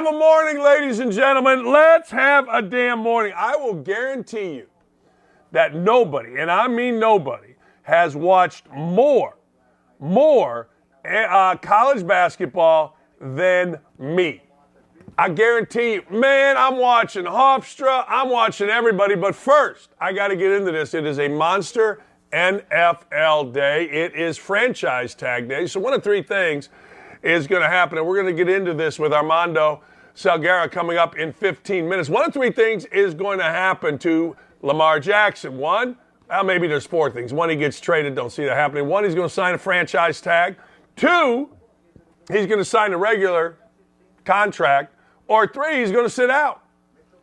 a morning, ladies and gentlemen. Let's have a damn morning. I will guarantee you that nobody, and I mean nobody, has watched more college basketball than me. I guarantee you, man, I'm watching Hofstra, I'm watching everybody, but first, I got to get into this. It is a monster NFL day. It is franchise tag day. So one of three things is going to happen, and we're going to get into this with Armando Salguera coming up in 15 minutes. One of three things is going to happen to Lamar Jackson. One, well, maybe there's four things. One, he gets traded. Don't see that happening. One, he's going to sign a franchise tag. Two, he's going to sign a regular contract. Or three, he's going to sit out.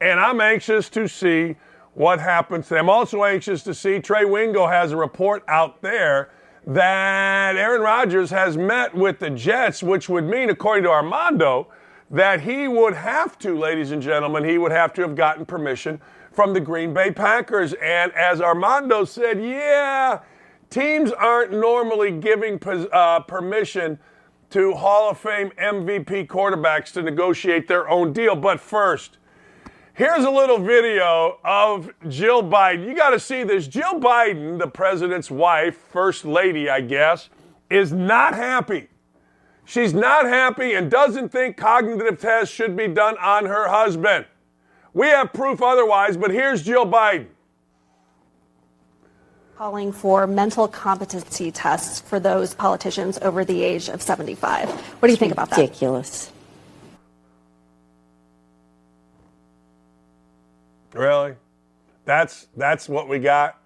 And I'm anxious to see what happens to them. I'm also anxious to see, Trey Wingo has a report out there that Aaron Rodgers has met with the Jets, which would mean, according to Armando, that he would have to, ladies and gentlemen, he would have to have gotten permission from the Green Bay Packers. And as Armando said, yeah, teams aren't normally giving permission to Hall of Fame MVP quarterbacks to negotiate their own deal. But first, here's a little video of Jill Biden. You got to see this. Jill Biden, the president's wife, first lady, I guess, is not happy. She's not happy and doesn't think cognitive tests should be done on her husband. We have proof otherwise, but here's Jill Biden. Calling for mental competency tests for those politicians over the age of 75. What do you think about that? Ridiculous. Really? That's what we got?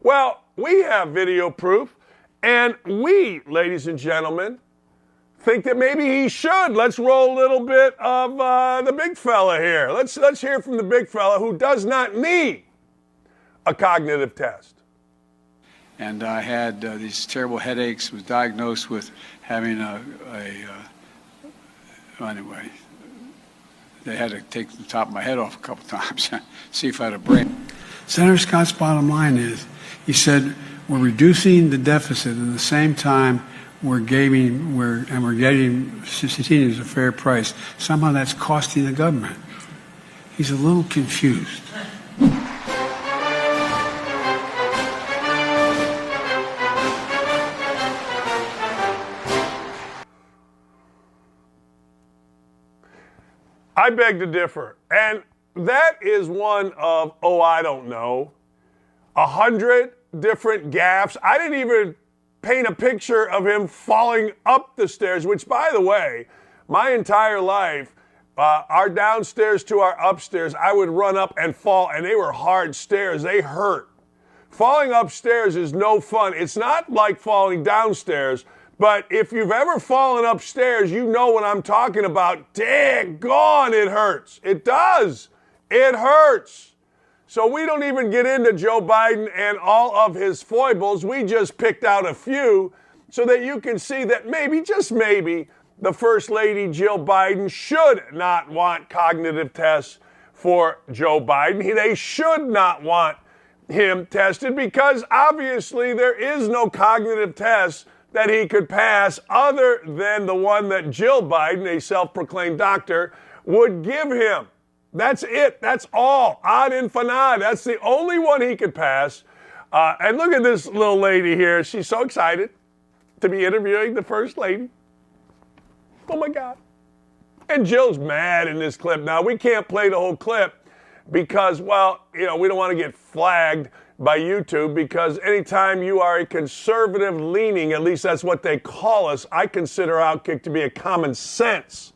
Well, we have video proof, and we, ladies and gentlemen, think that maybe he should. Let's roll a little bit of the big fella here. Let's hear from the big fella who does not need a cognitive test. And I had these terrible headaches, was diagnosed with having anyway, they had to take the top of my head off a couple times, see if I had a brain. Senator Scott's bottom line is, he said, we're reducing the deficit at the same time we're getting seniors a fair price. Somehow that's costing the government. He's a little confused. I beg to differ. And that is one of, I don't know, 100 different gaffes. I didn't even paint a picture of him falling up the stairs, which, by the way, my entire life, our downstairs to our upstairs, I would run up and fall, and they were hard stairs. They hurt. Falling upstairs is no fun. It's not like falling downstairs. But if you've ever fallen upstairs, you know what I'm talking about. Daggone, it hurts. It does. It hurts. So we don't even get into Joe Biden and all of his foibles. We just picked out a few so that you can see that maybe, just maybe, the First Lady Jill Biden should not want cognitive tests for Joe Biden. They should not want him tested because obviously there is no cognitive test that he could pass other than the one that Jill Biden, a self-proclaimed doctor, would give him. That's it. That's all. Ad infinitum. That's the only one he could pass. And look at this little lady here. She's so excited to be interviewing the First Lady. Oh, my God. And Jill's mad in this clip. Now, we can't play the whole clip because, well, we don't want to get flagged by YouTube, because anytime you are a conservative leaning, at least that's what they call us, I consider OutKick to be a common sense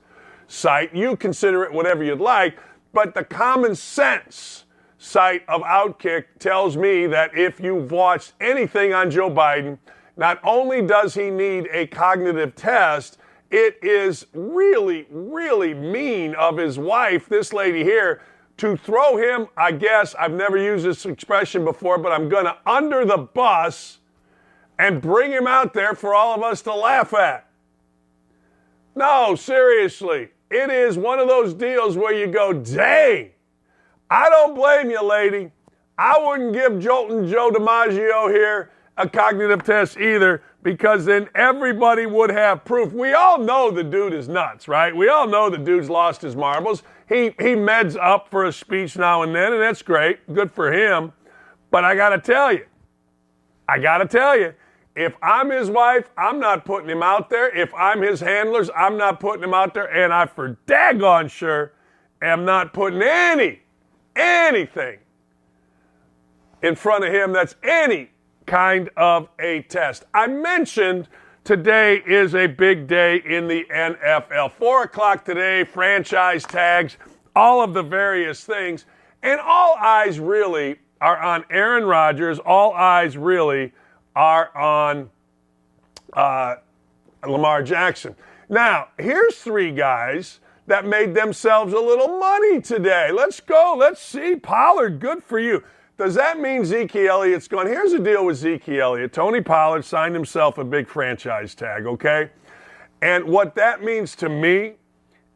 site. You consider it whatever you'd like, but the common sense site of OutKick tells me that if you've watched anything on Joe Biden, not only does he need a cognitive test, it is really, really mean of his wife, this lady here, to throw him, I guess, I've never used this expression before, but I'm going to under the bus and bring him out there for all of us to laugh at. No, seriously. It is one of those deals where you go, dang, I don't blame you, lady. I wouldn't give Joltin' Joe DiMaggio here a cognitive test either, because then everybody would have proof. We all know the dude is nuts, right? We all know the dude's lost his marbles. He meds up for a speech now and then, and that's great. Good for him. But I got to tell you, if I'm his wife, I'm not putting him out there. If I'm his handlers, I'm not putting him out there. And I for daggone sure am not putting anything in front of him that's any kind of a test. I mentioned today is a big day in the NFL. 4 o'clock today, franchise tags, all of the various things. And all eyes really are on Aaron Rodgers. All eyes really are on Lamar Jackson. Now, here's 3 guys that made themselves a little money today. Let's go. Let's see. Pollard, good for you. Does that mean Zeke Elliott's gone? Here's the deal with Zeke Elliott. Tony Pollard signed himself a big franchise tag, okay? And what that means to me,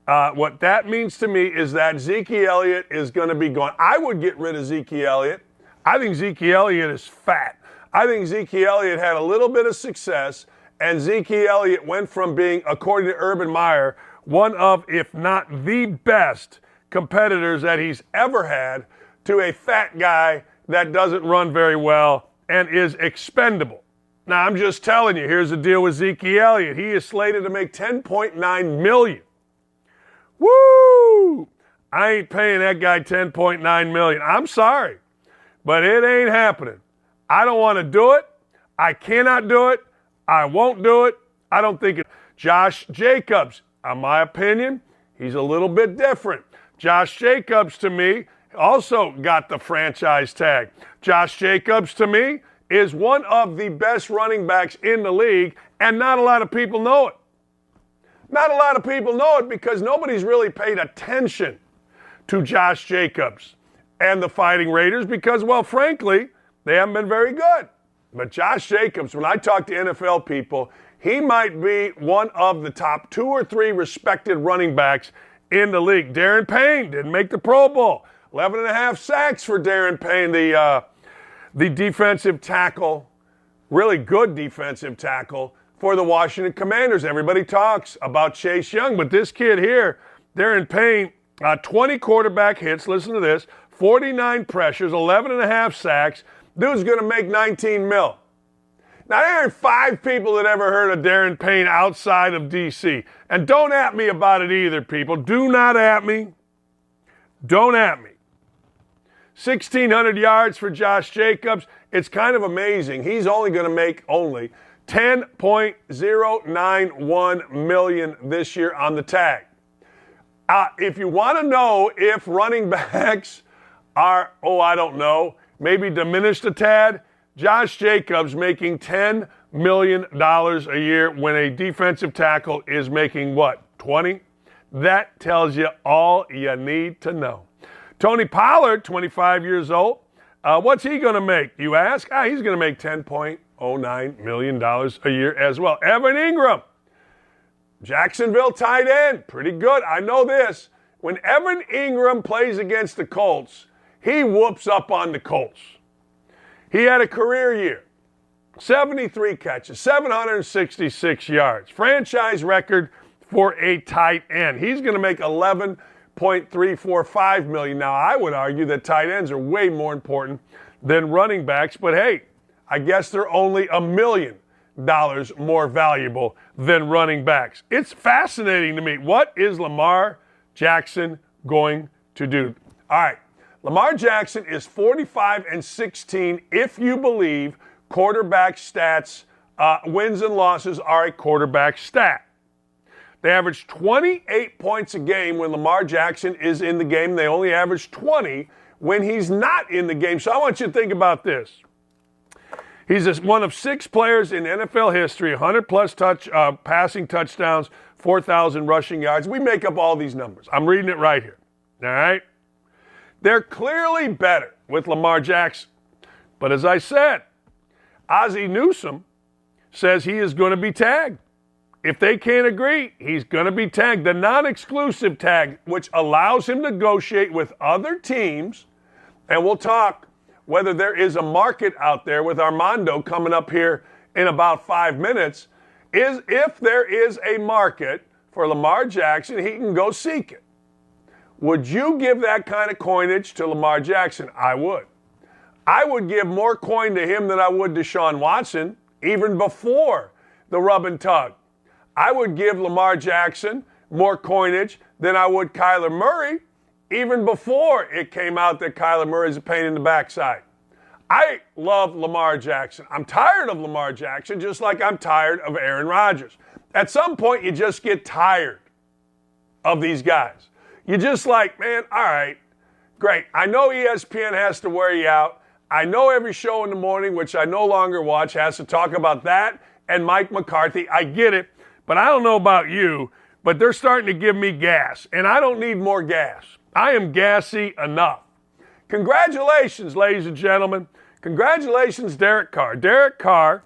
is that Zeke Elliott is going to be gone. I would get rid of Zeke Elliott. I think Zeke Elliott is fat. I think Zeke Elliott had a little bit of success, and Zeke Elliott went from being, according to Urban Meyer, one of, if not the best competitors that he's ever had, to a fat guy that doesn't run very well and is expendable. Now, I'm just telling you, here's the deal with Zeke Elliott. He is slated to make $10.9 million. Woo! I ain't paying that guy $10.9 million. I'm sorry, but it ain't happening. I don't want to do it. I cannot do it. I won't do it. I don't think it. Josh Jacobs, in my opinion, he's a little bit different. Josh Jacobs, to me, also got the franchise tag. Josh Jacobs, to me, is one of the best running backs in the league, and not a lot of people know it. Not a lot of people know it because nobody's really paid attention to Josh Jacobs and the Fighting Raiders because, well, frankly, they haven't been very good. But Josh Jacobs, when I talk to NFL people, he might be one of the top 2 or 3 respected running backs in the league. Darren Payne didn't make the Pro Bowl. 11.5 sacks for Darren Payne, the defensive tackle, really good defensive tackle for the Washington Commanders. Everybody talks about Chase Young, but this kid here, Darren Payne, 20 quarterback hits, listen to this, 49 pressures, 11.5 sacks. Dude's going to make $19 million. Now, there aren't 5 people that ever heard of Darren Payne outside of D.C. And don't at me about it either, people. Do not at me. Don't at me. 1,600 yards for Josh Jacobs. It's kind of amazing. He's only going to make only $10.091 million this year on the tag. If you want to know if running backs are, I don't know, maybe diminished a tad, Josh Jacobs making $10 million a year when a defensive tackle is making what, 20? That tells you all you need to know. Tony Pollard, 25 years old. What's he going to make, you ask? He's going to make $10.09 million a year as well. Evan Ingram, Jacksonville tight end, pretty good. I know this. When Evan Ingram plays against the Colts, he whoops up on the Colts. He had a career year, 73 catches, 766 yards, franchise record for a tight end. He's going to make $11.345 million. Now, I would argue that tight ends are way more important than running backs, but hey, I guess they're only $1 million more valuable than running backs. It's fascinating to me. What is Lamar Jackson going to do? All right, Lamar Jackson is 45-16 if you believe quarterback stats, wins and losses are a quarterback stat. They average 28 points a game when Lamar Jackson is in the game. They only average 20 when he's not in the game. So I want you to think about this. He's one of 6 players in NFL history, 100-plus passing touchdowns, 4,000 rushing yards. We make up all these numbers. I'm reading it right here. All right? They're clearly better with Lamar Jackson. But as I said, Ozzie Newsome says he is going to be tagged. If they can't agree, he's going to be tagged. The non-exclusive tag, which allows him to negotiate with other teams, and we'll talk whether there is a market out there with Armando coming up here in about 5 minutes, is if there is a market for Lamar Jackson, he can go seek it. Would you give that kind of coinage to Lamar Jackson? I would. I would give more coin to him than I would to Deshaun Watson, even before the rub and tug. I would give Lamar Jackson more coinage than I would Kyler Murray, even before it came out that Kyler Murray is a pain in the backside. I love Lamar Jackson. I'm tired of Lamar Jackson, just like I'm tired of Aaron Rodgers. At some point, you just get tired of these guys. You're just like, man, all right, great. I know ESPN has to wear you out. I know every show in the morning, which I no longer watch, has to talk about that and Mike McCarthy. I get it, but I don't know about you, but they're starting to give me gas, and I don't need more gas. I am gassy enough. Congratulations, ladies and gentlemen. Congratulations, Derek Carr. Derek Carr,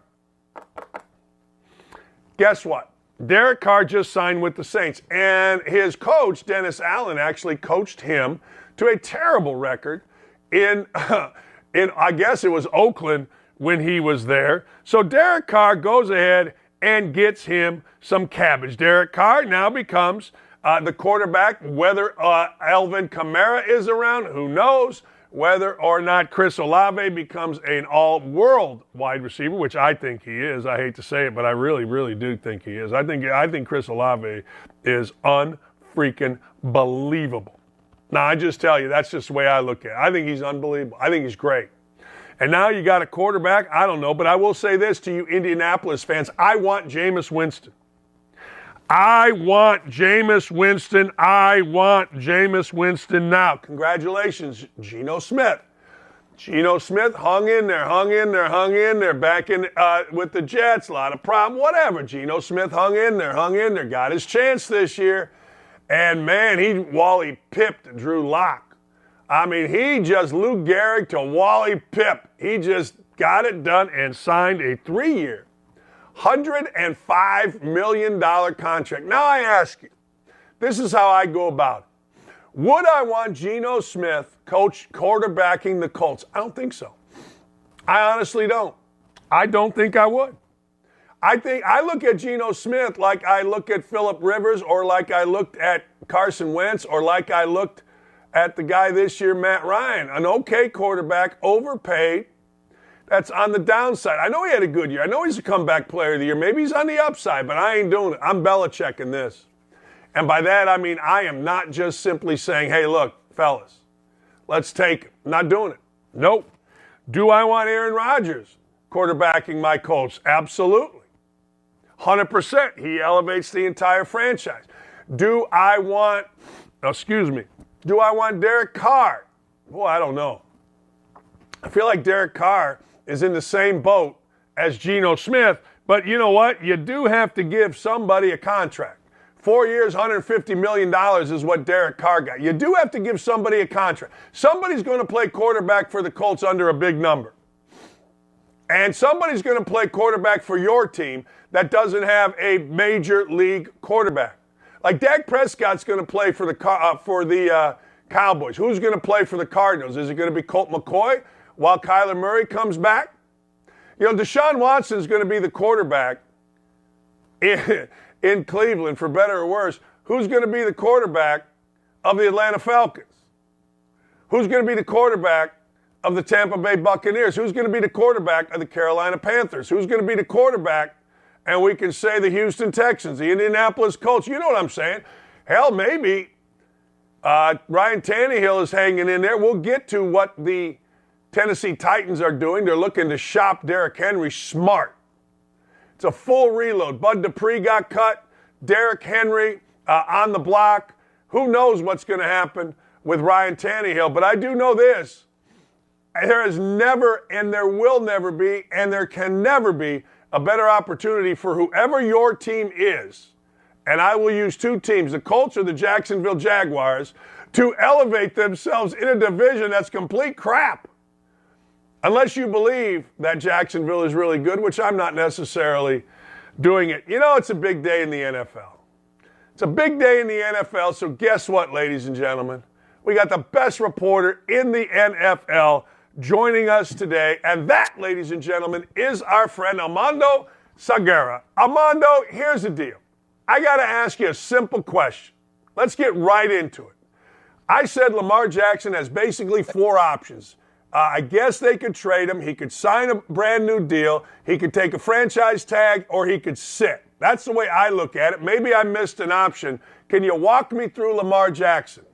guess what? Derek Carr just signed with the Saints, and his coach, Dennis Allen, actually coached him to a terrible record in I guess it was Oakland when he was there. So Derek Carr goes ahead and gets him some cabbage. Derek Carr now becomes the quarterback. Whether Alvin Kamara is around, who knows? Whether or not Chris Olave becomes an all-world wide receiver, which I think he is. I hate to say it, but I really, really do think he is. I think Chris Olave is unfreaking believable. Now, I just tell you, that's just the way I look at it. I think he's unbelievable. I think he's great. And now you got a quarterback, I don't know, but I will say this to you Indianapolis fans. I want Jameis Winston. I want Jameis Winston. I want Jameis Winston now. Congratulations, Geno Smith. Geno Smith hung in there, back in with the Jets. A lot of problem, whatever. Geno Smith hung in there, got his chance this year. And, man, he Wally pipped Drew Lock. I mean, he just Lou Gehrig to Wally Pip. He just got it done and signed a 3-year, $105 million contract. Now I ask you, this is how I go about it. Would I want Geno Smith quarterbacking the Colts? I don't think so. I honestly don't. I don't think I would. I look at Geno Smith like I look at Phillip Rivers, or like I looked at Carson Wentz, or like I looked at the guy this year, Matt Ryan. An okay quarterback, overpaid. That's on the downside. I know he had a good year. I know he's a comeback player of the year. Maybe he's on the upside, but I ain't doing it. I'm Belichicking this. And by that, I mean I am not just simply saying, hey, look, fellas, let's take it. I'm not doing it. Nope. Do I want Aaron Rodgers quarterbacking my Colts? Absolutely. 100%. He elevates the entire franchise. Do I want Derek Carr? Boy, I don't know. I feel like Derek Carr is in the same boat as Geno Smith, but you know what? You do have to give somebody a contract. 4 years, $150 million is what Derek Carr got. You do have to give somebody a contract. Somebody's going to play quarterback for the Colts under a big number. And somebody's going to play quarterback for your team that doesn't have a major league quarterback. Like Dak Prescott's going to play for the Cowboys. Who's going to play for the Cardinals? Is it going to be Colt McCoy while Kyler Murray comes back? You know, Deshaun Watson's going to be the quarterback in Cleveland, for better or worse. Who's going to be the quarterback of the Atlanta Falcons? Who's going to be the quarterback of the Tampa Bay Buccaneers? Who's going to be the quarterback of the Carolina Panthers? Who's going to be the quarterback, and we can say the Houston Texans, the Indianapolis Colts? You know what I'm saying. Hell, maybe Ryan Tannehill is hanging in there. We'll get to what the Tennessee Titans are doing. They're looking to shop Derrick Henry smart. It's a full reload. Bud Dupree got cut. Derrick Henry on the block. Who knows what's going to happen with Ryan Tannehill? But I do know this. There is never, and there will never be, and there can never be a better opportunity for whoever your team is, and I will use two teams, the Colts or the Jacksonville Jaguars, to elevate themselves in a division that's complete crap. Unless you believe that Jacksonville is really good, which I'm not necessarily doing it. You know, it's a big day in the NFL. It's a big day in the NFL, so guess what, ladies and gentlemen? We got the best reporter in the NFL joining us today. And that, ladies and gentlemen, is our friend Armando Sagara. Armando, here's the deal. I got to ask you a simple question. Let's get right into it. I said Lamar Jackson has basically four options. I guess they could trade him. He could sign a brand new deal. He could take a franchise tag, or he could sit. That's the way I look at it. Maybe I missed an option. Can you walk me through Lamar Jackson?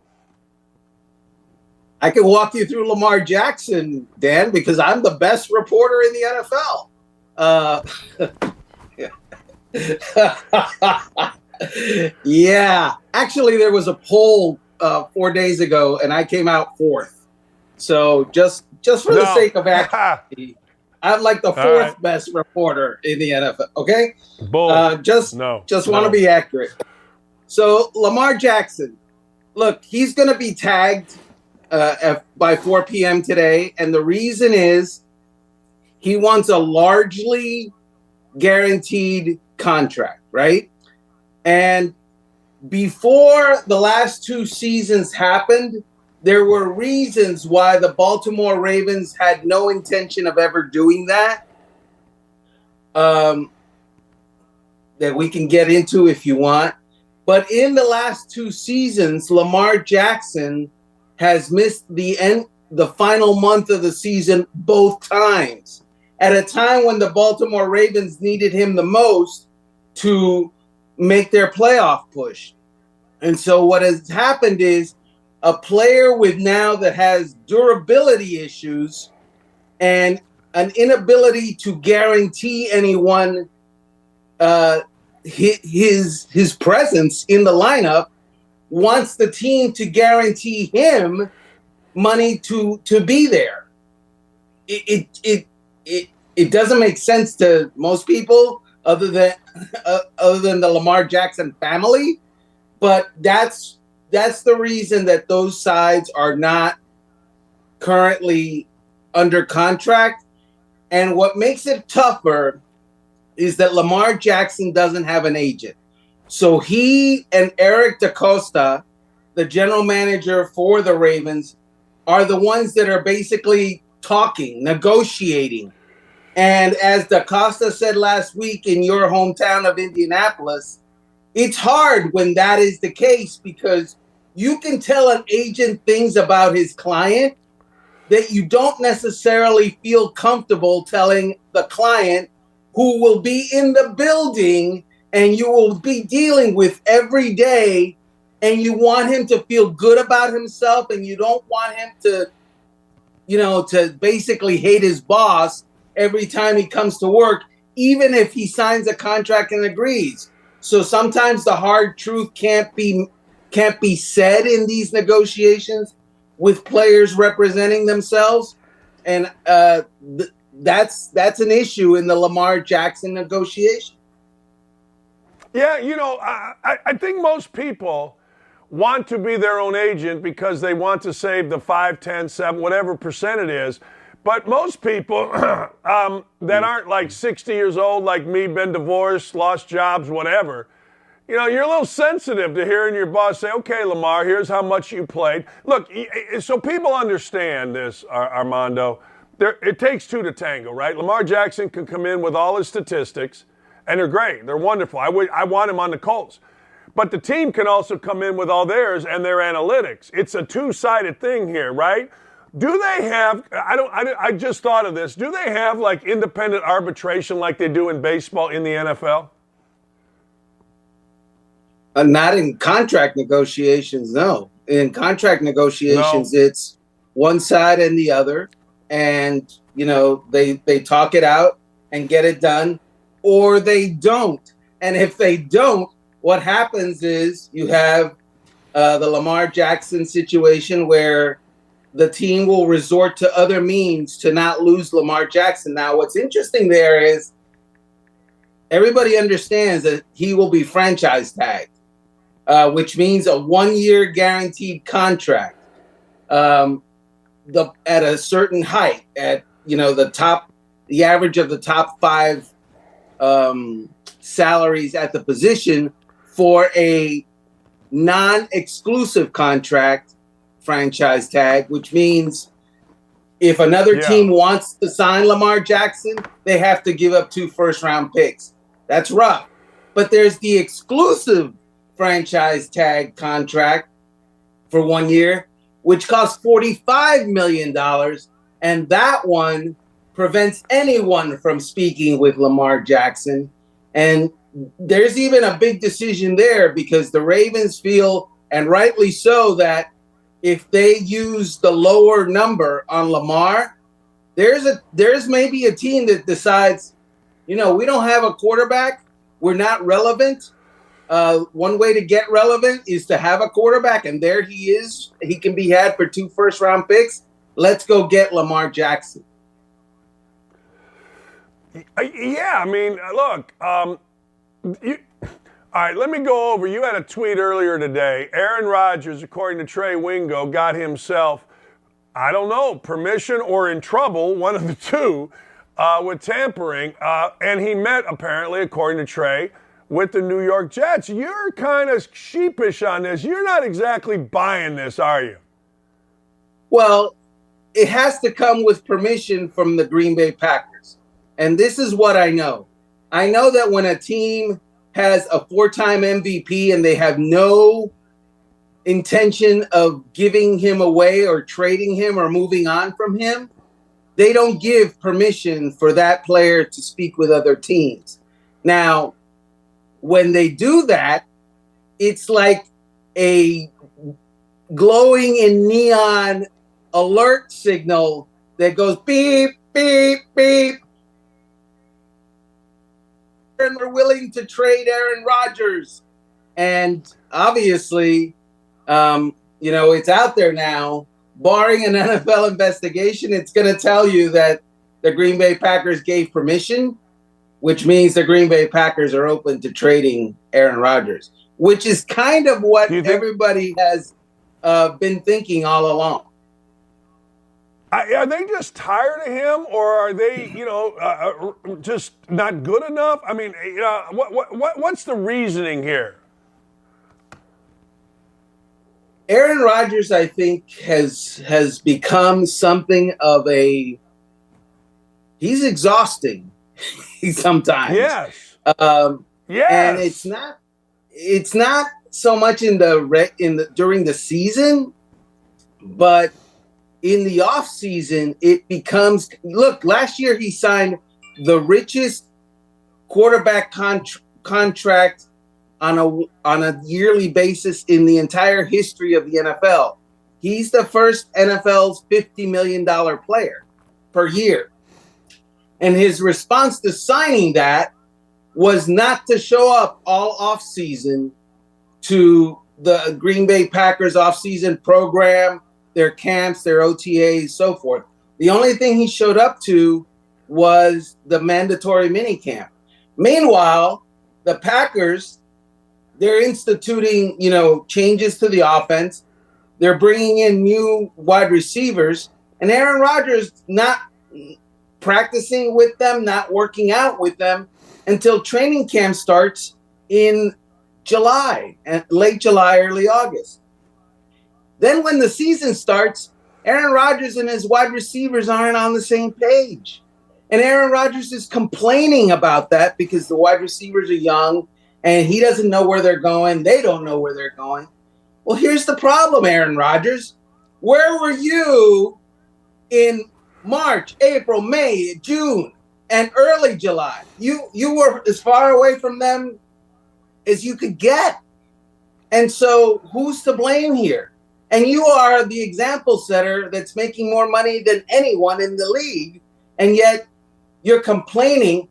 I can walk you through Lamar Jackson, Dan, because I'm the best reporter in the NFL. Yeah. Actually, there was a poll 4 days ago, and I came out fourth. So just for the sake of accuracy, I'm like the fourth best reporter in the NFL. Okay, just want to be accurate. So Lamar Jackson, look, he's going to be tagged by 4 p.m. today, and the reason is he wants a largely guaranteed contract, right? And before the last two seasons happened, there were reasons why the Baltimore Ravens had no intention of ever doing that, that we can get into if you want. But in the last two seasons, Lamar Jackson has missed the final month of the season both times, at a time when the Baltimore Ravens needed him the most to make their playoff push. And so what has happened is a player with now that has durability issues and an inability to guarantee anyone his presence in the lineup wants the team to guarantee him money to be there. It doesn't make sense to most people other than the Lamar Jackson family, but that's the reason that those sides are not currently under contract. And what makes it tougher is that Lamar Jackson doesn't have an agent. So he and Eric DaCosta, the general manager for the Ravens, are the ones that are basically talking, negotiating. And as DaCosta said last week in your hometown of Indianapolis, it's hard when that is the case, because you can tell an agent things about his client that you don't necessarily feel comfortable telling the client, who will be in the building and you will be dealing with every day, and you want him to feel good about himself, and you don't want him to, to basically hate his boss every time he comes to work, even if he signs a contract and agrees. So sometimes the hard truth can't be said in these negotiations with players representing themselves, and that's an issue in the Lamar Jackson negotiation. Yeah, I think most people want to be their own agent because they want to save the 5, 10, 7, whatever percent it is. But most people that aren't like 60 years old like me, been divorced, lost jobs, whatever, you're a little sensitive to hearing your boss say, okay, Lamar, here's how much you played. Look, so people understand this, Armando. It takes two to tango, right? Lamar Jackson can come in with all his statistics, and they're great. They're wonderful. I want him on the Colts. But the team can also come in with all theirs and their analytics. It's a two-sided thing here, right? Do they have, I just thought of this, do they have like independent arbitration like they do in baseball in the NFL? Not in contract negotiations, no. In contract negotiations, It's one side and the other. And, they talk it out and get it done, or they don't. And if they don't, what happens is you have the Lamar Jackson situation where the team will resort to other means to not lose Lamar Jackson. Now, what's interesting there is everybody understands that he will be franchise tagged, which means a 1-year guaranteed contract at a certain height, at the average of the top 5 salaries at the position for a non-exclusive contract franchise tag, which means If another Yeah. team wants to sign Lamar Jackson, they have to give up 2 first-round picks. That's rough. But there's the exclusive franchise tag contract for 1 year, which costs $45 million. And that one prevents anyone from speaking with Lamar Jackson. And there's even a big decision there because the Ravens feel, and rightly so, that if they use the lower number on Lamar, there's maybe a team that decides, we don't have a quarterback. We're not relevant. One way to get relevant is to have a quarterback, and there he is. He can be had for 2 first-round picks. Let's go get Lamar Jackson. Yeah, I mean, look, all right, let me go over. You had a tweet earlier today. Aaron Rodgers, according to Trey Wingo, got himself, I don't know, permission or in trouble, one of the two, with tampering. And he met, apparently, according to Trey, with the New York Jets. You're kind of sheepish on this. You're not exactly buying this, are you? Well, it has to come with permission from the Green Bay Packers. And this is what I know. I know that when a team has a 4-time MVP and they have no intention of giving him away or trading him or moving on from him, they don't give permission for that player to speak with other teams. Now, when they do that, it's like a glowing in neon alert signal that goes beep, beep, beep. And we're willing to trade Aaron Rodgers. And obviously, it's out there now. Barring an NFL investigation, it's going to tell you that the Green Bay Packers gave permission, which means the Green Bay Packers are open to trading Aaron Rodgers, which is kind of what everybody has been thinking all along. Are they just tired of him, or are they, just not good enough? I mean, what's the reasoning here? Aaron Rodgers, I think, has become something of he's exhausting sometimes. Yes. Yes. And it's not so much during the season, but in the off season, it becomes, look, last year he signed the richest quarterback contract on a yearly basis in the entire history of the NFL. He's the first NFL's $50 million player per year. And his response to signing that was not to show up all offseason to the Green Bay Packers offseason program, their camps, their OTAs, so forth. The only thing he showed up to was the mandatory minicamp. Meanwhile, the Packers, they're instituting, changes to the offense. They're bringing in new wide receivers, and Aaron Rodgers not practicing with them, not working out with them until training camp starts in July, late July, early August. Then when the season starts, Aaron Rodgers and his wide receivers aren't on the same page. And Aaron Rodgers is complaining about that because the wide receivers are young and he doesn't know where they're going. They don't know where they're going. Well, here's the problem, Aaron Rodgers. Where were you in March, April, May, June, and early July? You were as far away from them as you could get. And so who's to blame here? And you are the example setter that's making more money than anyone in the league. And yet you're complaining.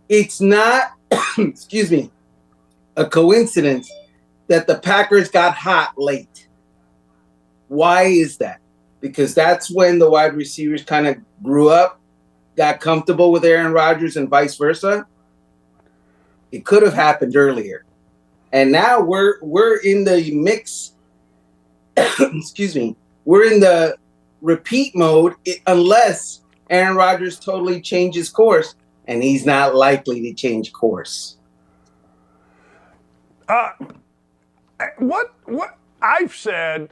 It's not, excuse me, a coincidence that the Packers got hot late. Why is that? Because that's when the wide receivers kind of grew up, got comfortable with Aaron Rodgers and vice versa. It could have happened earlier. And now we're in the mix. Excuse me. We're in the repeat mode unless Aaron Rodgers totally changes course, and he's not likely to change course. What I've said,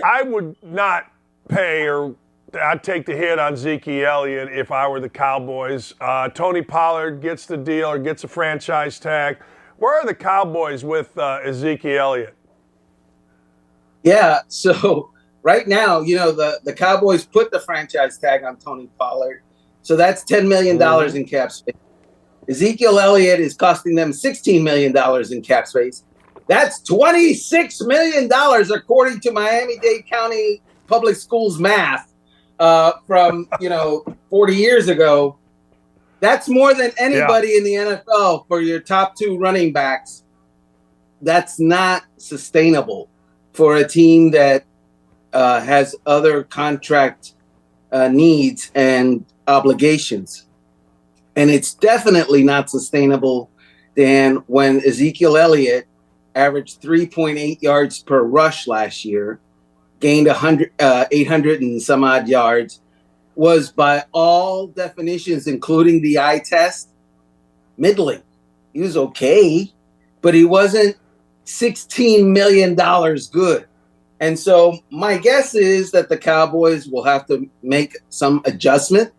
I would not pay or I'd take the hit on Zeke Elliott if I were the Cowboys. Tony Pollard gets the deal or gets a franchise tag. Where are the Cowboys with Ezekiel Elliott? Yeah, so right now, the Cowboys put the franchise tag on Tony Pollard. So that's $10 million in cap space. Ezekiel Elliott is costing them $16 million in cap space. That's $26 million, according to Miami-Dade County Public Schools math from 40 years ago. That's more than anybody in the NFL for your top two running backs. That's not sustainable for a team that has other contract needs and obligations. And it's definitely not sustainable, Dan, when Ezekiel Elliott averaged 3.8 yards per rush last year, gained 800 and some odd yards, was by all definitions, including the eye test, middling. He was okay, but he wasn't $16 million good. And so my guess is that the Cowboys will have to make some adjustment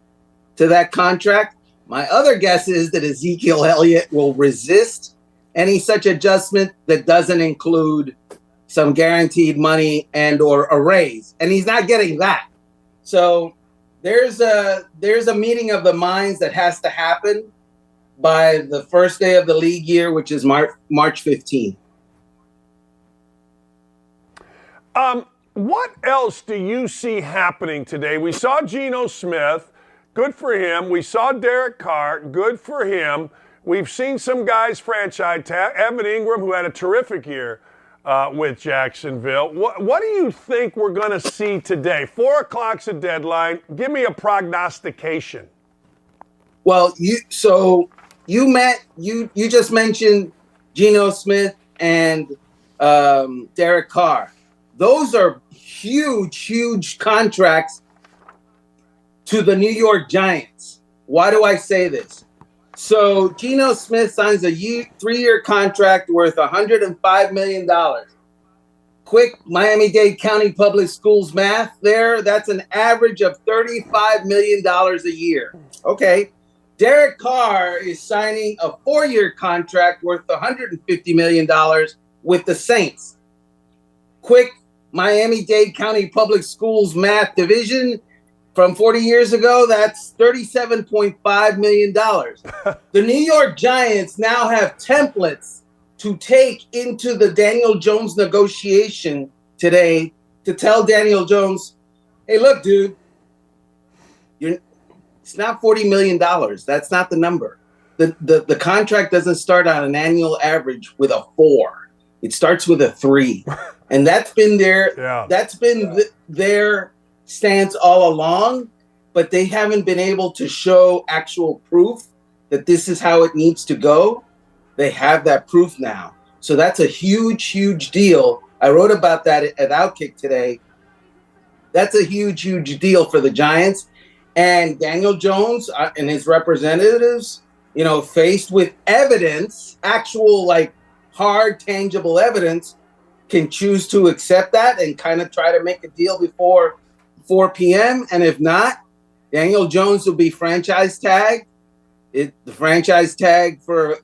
to that contract. My other guess is that Ezekiel Elliott will resist any such adjustment that doesn't include some guaranteed money and or a raise. And he's not getting that. So there's a meeting of the minds that has to happen by the first day of the league year, which is March 15th. What else do you see happening today? We saw Geno Smith. Good for him. We saw Derek Carr. Good for him. We've seen some guys franchise tag. Evan Ingram, who had a terrific year with Jacksonville. What do you think we're going to see today? 4 o'clock's the deadline. Give me a prognostication. Well, you just mentioned Geno Smith and Derek Carr. Those are huge contracts to the New York Giants. Why do I say this? So Geno Smith signs a 3-year contract worth $105 million. Quick Miami-Dade County Public Schools math there. That's an average of $35 million a year. Okay. Derek Carr is signing a 4-year contract worth $150 million with the Saints. Quick Miami-Dade County Public Schools math division from 40 years ago, that's $37.5 million. The New York Giants now have templates to take into the Daniel Jones negotiation today to tell Daniel Jones, hey, look, dude, it's not $40 million. That's not the number. The contract doesn't start on an annual average with a 4. It starts with a 3. And that's been their stance all along, but they haven't been able to show actual proof that this is how it needs to go. They have that proof now. So that's a huge deal. I wrote about that at OutKick today. That's a huge deal for the Giants. And Daniel Jones and his representatives, faced with evidence, actual hard, tangible evidence, can choose to accept that and kind of try to make a deal before 4 p.m. And if not, Daniel Jones will be franchise tagged. The franchise tag for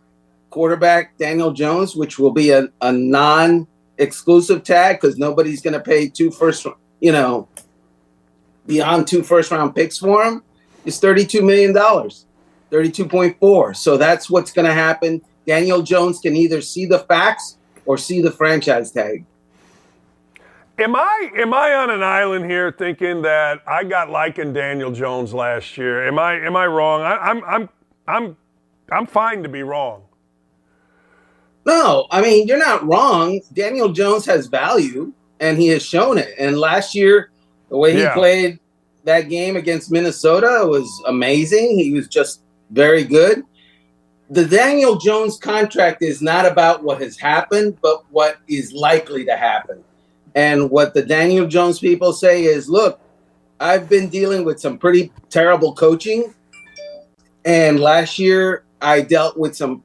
quarterback Daniel Jones, which will be a non-exclusive tag because nobody's going to pay beyond 2 first-round picks for him, is $32 million, 32.4. So that's what's going to happen. Daniel Jones can either see the facts or see the franchise tag. Am I on an island here thinking that I got liking Daniel Jones last year? Am I wrong? I'm fine to be wrong. No, I mean, you're not wrong. Daniel Jones has value, and he has shown it. And last year, the way he played that game against Minnesota was amazing. He was just very good. The Daniel Jones contract is not about what has happened, but what is likely to happen. And what the Daniel Jones people say is, look, I've been dealing with some pretty terrible coaching. And last year, I dealt with some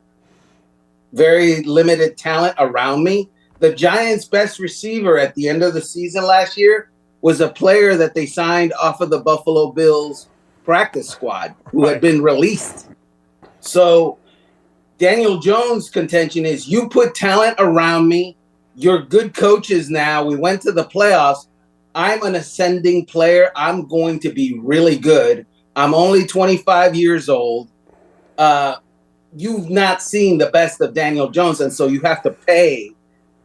very limited talent around me. The Giants' best receiver at the end of the season last year was a player that they signed off of the Buffalo Bills practice squad who had been released. So Daniel Jones' contention is you put talent around me. You're good coaches now. We went to the playoffs. I'm an ascending player. I'm going to be really good. I'm only 25 years old. You've not seen the best of Daniel Jones, and so you have to pay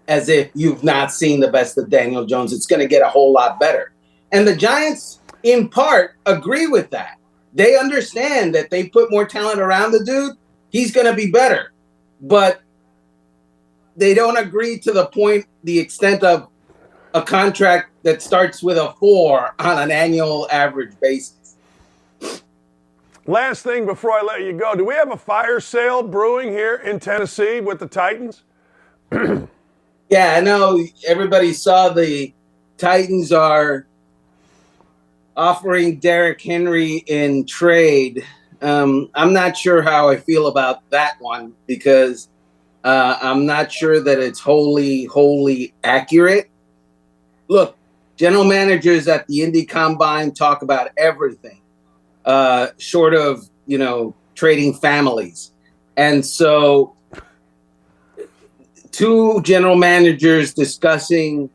as if you've not seen the best of Daniel Jones. It's going to get a whole lot better. And the Giants, in part, agree with that. They understand that they put more talent around the dude, he's going to be better. But they don't agree to the extent of a contract that starts with a 4 on an annual average basis. Last thing before I let you go, do we have a fire sale brewing here in Tennessee with the Titans? Yeah, I know everybody saw the Titans are offering Derrick Henry in trade. I'm not sure how I feel about that one because I'm not sure that it's wholly accurate. Look, general managers at the Indy Combine talk about everything, short of, trading families. And so 2 general managers discussing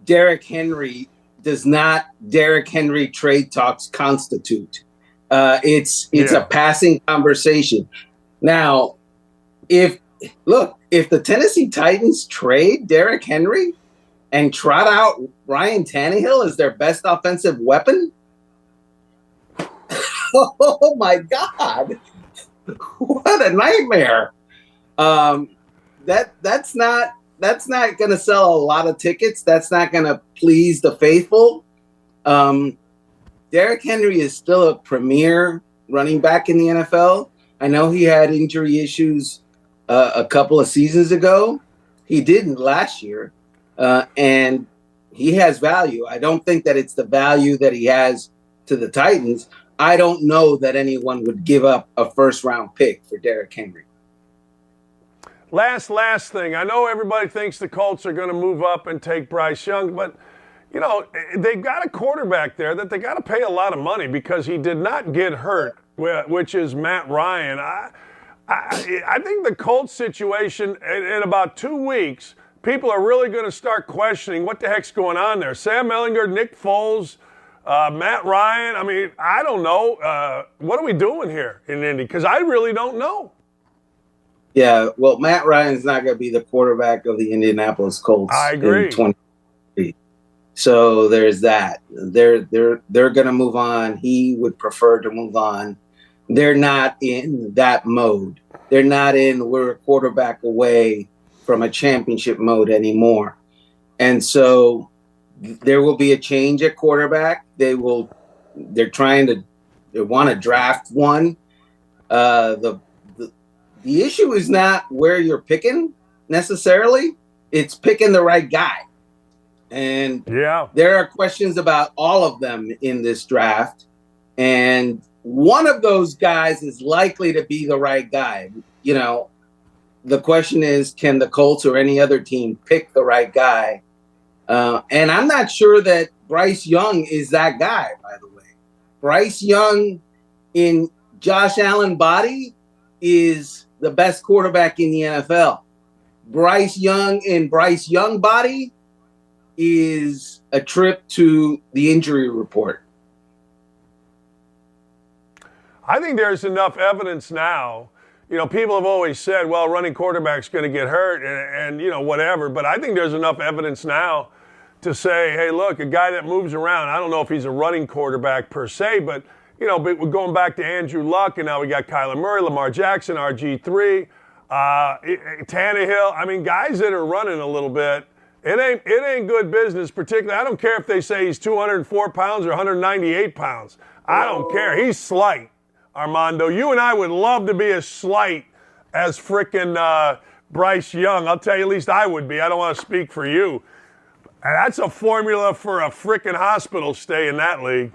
Derrick Henry does not Derrick Henry trade talks constitute. It's a passing conversation. Now, if the Tennessee Titans trade Derrick Henry and trot out Ryan Tannehill as their best offensive weapon, oh my God, what a nightmare! That's not going to sell a lot of tickets. That's not going to please the faithful. Derrick Henry is still a premier running back in the NFL. I know he had injury issues a couple of seasons ago. He didn't last year, and he has value. I don't think that it's the value that he has to the Titans. I don't know that anyone would give up a first-round pick for Derrick Henry. Last thing. I know everybody thinks the Colts are going to move up and take Bryce Young, but, they've got a quarterback there that they got to pay a lot of money because he did not get hurt, which is Matt Ryan. I think the Colts situation in about 2 weeks, people are really going to start questioning what the heck's going on there. Sam Ehlinger, Nick Foles, Matt Ryan. I mean, I don't know. What are we doing here in Indy? Because I really don't know. Yeah, well, Matt Ryan's not going to be the quarterback of the Indianapolis Colts. I agree. In 2023. So there's that. They're going to move on. He would prefer to move on. They're not in that mode. They're not in we're a quarterback away from a championship mode anymore. And so there will be a change at quarterback. They want to draft one. The issue is not where you're picking necessarily. It's picking the right guy. And there are questions about all of them in this draft. And one of those guys is likely to be the right guy. The question is, can the Colts or any other team pick the right guy? And I'm not sure that Bryce Young is that guy, by the way. Bryce Young in Josh Allen body is the best quarterback in the NFL. Bryce Young in Bryce Young body is a trip to the injury report. I think there's enough evidence now. People have always said, well, running quarterback's going to get hurt and whatever. But I think there's enough evidence now to say, hey, look, a guy that moves around, I don't know if he's a running quarterback per se, but but we're going back to Andrew Luck, and now we got Kyler Murray, Lamar Jackson, RG3, Tannehill. I mean, guys that are running a little bit, it ain't good business, particularly. I don't care if they say he's 204 pounds or 198 pounds. I don't care. He's slight, Armando. You and I would love to be as slight as frickin' Bryce Young. I'll tell you, at least I would be. I don't want to speak for you. And that's a formula for a frickin' hospital stay in that league.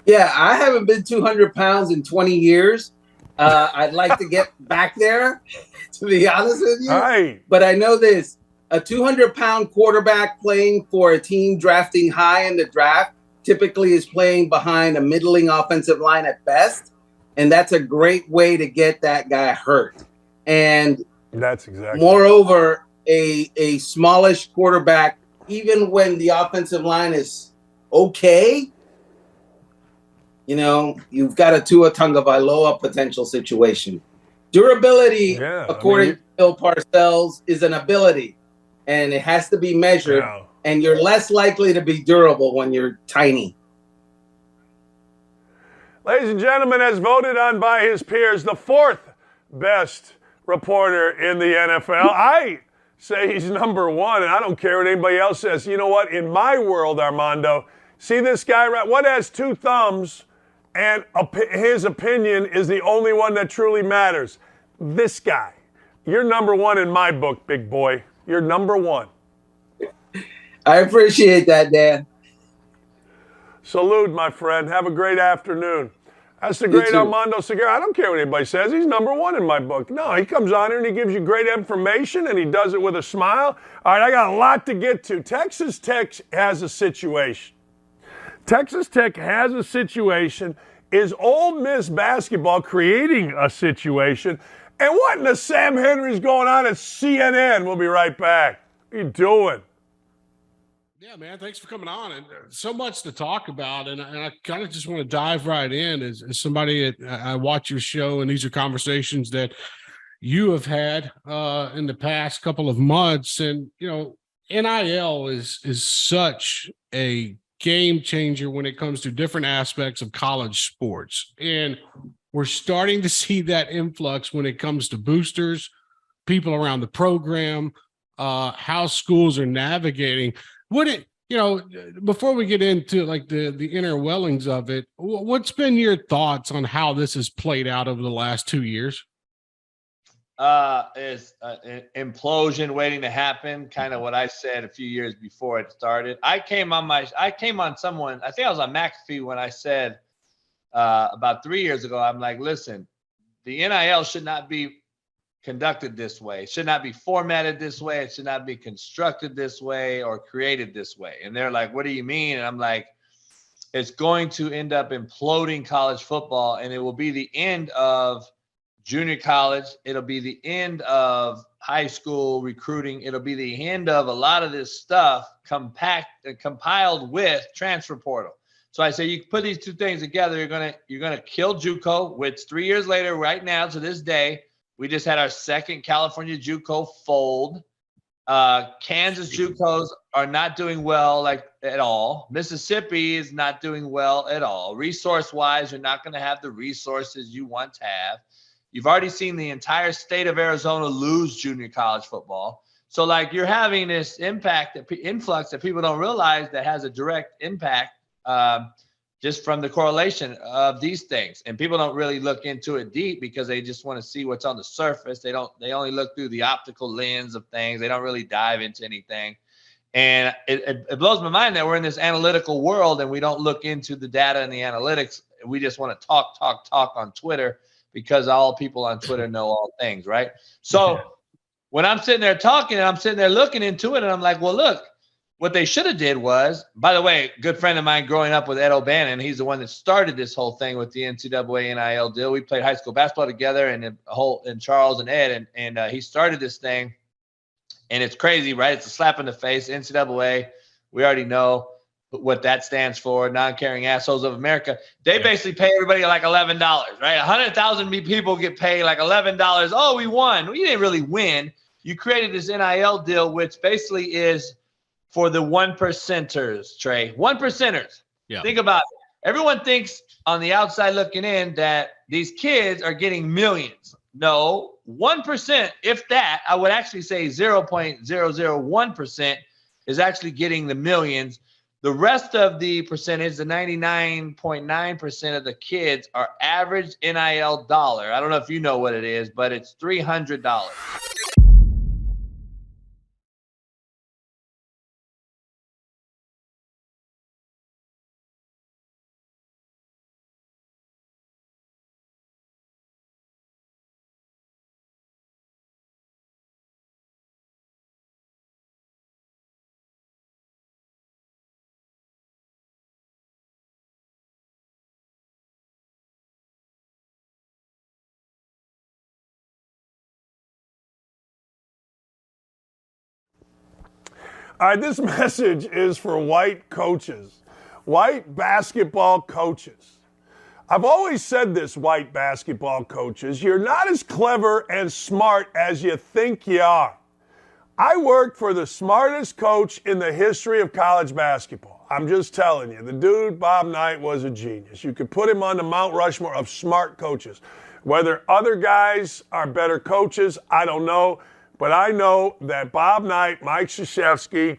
Yeah, I haven't been 200 pounds in 20 years. I'd like to get back there, to be honest with you. Right. But I know this. a 200-pound quarterback playing for a team drafting high in the draft typically is playing behind a middling offensive line at best. And that's a great way to get that guy hurt. And that's exactly moreover, a smallish quarterback, even when the offensive line is okay, you know, you've got a Tua Tagovailoa potential situation. Durability, according to Bill Parcells, is an ability, and it has to be measured, and you're less likely to be durable when you're tiny. Ladies and gentlemen, as voted on by his peers, the fourth best reporter in the NFL. I say he's number one, and I don't care what anybody else says. You know what? In my world, Armando, see this guy, right? What has two thumbs, and his opinion is the only one that truly matters? This guy. You're number one in my book, big boy. You're number one. I appreciate that, Dan. Salute, my friend. Have a great afternoon. That's the great Armando Segura. I don't care what anybody says. He's number one in my book. No, he comes on here and he gives you great information, and he does it with a smile. All right, I got a lot to get to. Texas Tech has a situation. Texas Tech has a situation. Is Ole Miss basketball creating a situation? And what in the Sam Henry's going on at CNN? We'll be right back. What are you doing? Yeah, man, thanks for coming on. And so much to talk about. And I kind of just want to dive right in as somebody that I watch your show, and these are conversations that you have had in the past couple of months. And, you know, NIL is such a game changer when it comes to different aspects of college sports. And we're starting to see that influx when it comes to boosters, people around the program, how schools are navigating. Before we get into like the inner wellings of it, what's been your thoughts on how this has played out over the last 2 years? Is an implosion waiting to happen. Kind of what I said a few years before it started. I came on someone, I think I was on McAfee when I said about 3 years ago, I'm like, listen, the NIL should not be conducted this way. It should not be formatted this way. It should not be constructed this way or created this way. And they're like, what do you mean? And I'm like, it's going to end up imploding college football, and it will be the end of junior college. It'll be the end of high school recruiting. It'll be the end of a lot of this stuff compiled with transfer portal. So I say you put these two things together, you're gonna kill JUCO, which 3 years later, right now to this day, we just had our second California JUCO fold. Kansas JUCOs are not doing well at all. Mississippi is not doing well at all. Resource-wise, you're not going to have the resources you once have. You've already seen the entire state of Arizona lose junior college football. So you're having this influx that people don't realize that has a direct impact just from the correlation of these things. And people don't really look into it deep because they just want to see what's on the surface. They only look through the optical lens of things. They don't really dive into anything. And it blows my mind that we're in this analytical world and we don't look into the data and the analytics. We just want to talk on Twitter because all people on Twitter know all things, right? So when I'm sitting there talking and I'm sitting there looking into it and I'm like, well, look, what they should have did was, by the way, a good friend of mine growing up with Ed O'Bannon, he's the one that started this whole thing with the NCAA NIL deal. We played high school basketball together, and Charles and Ed, and he started this thing, and it's crazy, right? It's a slap in the face. NCAA, we already know what that stands for, non-caring assholes of America. They basically pay everybody like $11, right? 100,000 people get paid like $11. Oh, we won. Well, you didn't really win. You created this NIL deal, which basically is for the 1%ers, Trey. 1%ers. Yeah. Think about it. Everyone thinks on the outside looking in that these kids are getting millions. No, 1%, if that, I would actually say 0.001% is actually getting the millions. The rest of the percentage, the 99.9% of the kids are average NIL dollar. I don't know if you know what it is, but it's $300. All right, this message is for white coaches, white basketball coaches. I've always said this, white basketball coaches, you're not as clever and smart as you think you are. I worked for the smartest coach in the history of college basketball. I'm just telling you, the dude, Bob Knight, was a genius. You could put him on the Mount Rushmore of smart coaches. Whether other guys are better coaches, I don't know. But I know that Bob Knight, Mike Krzyzewski,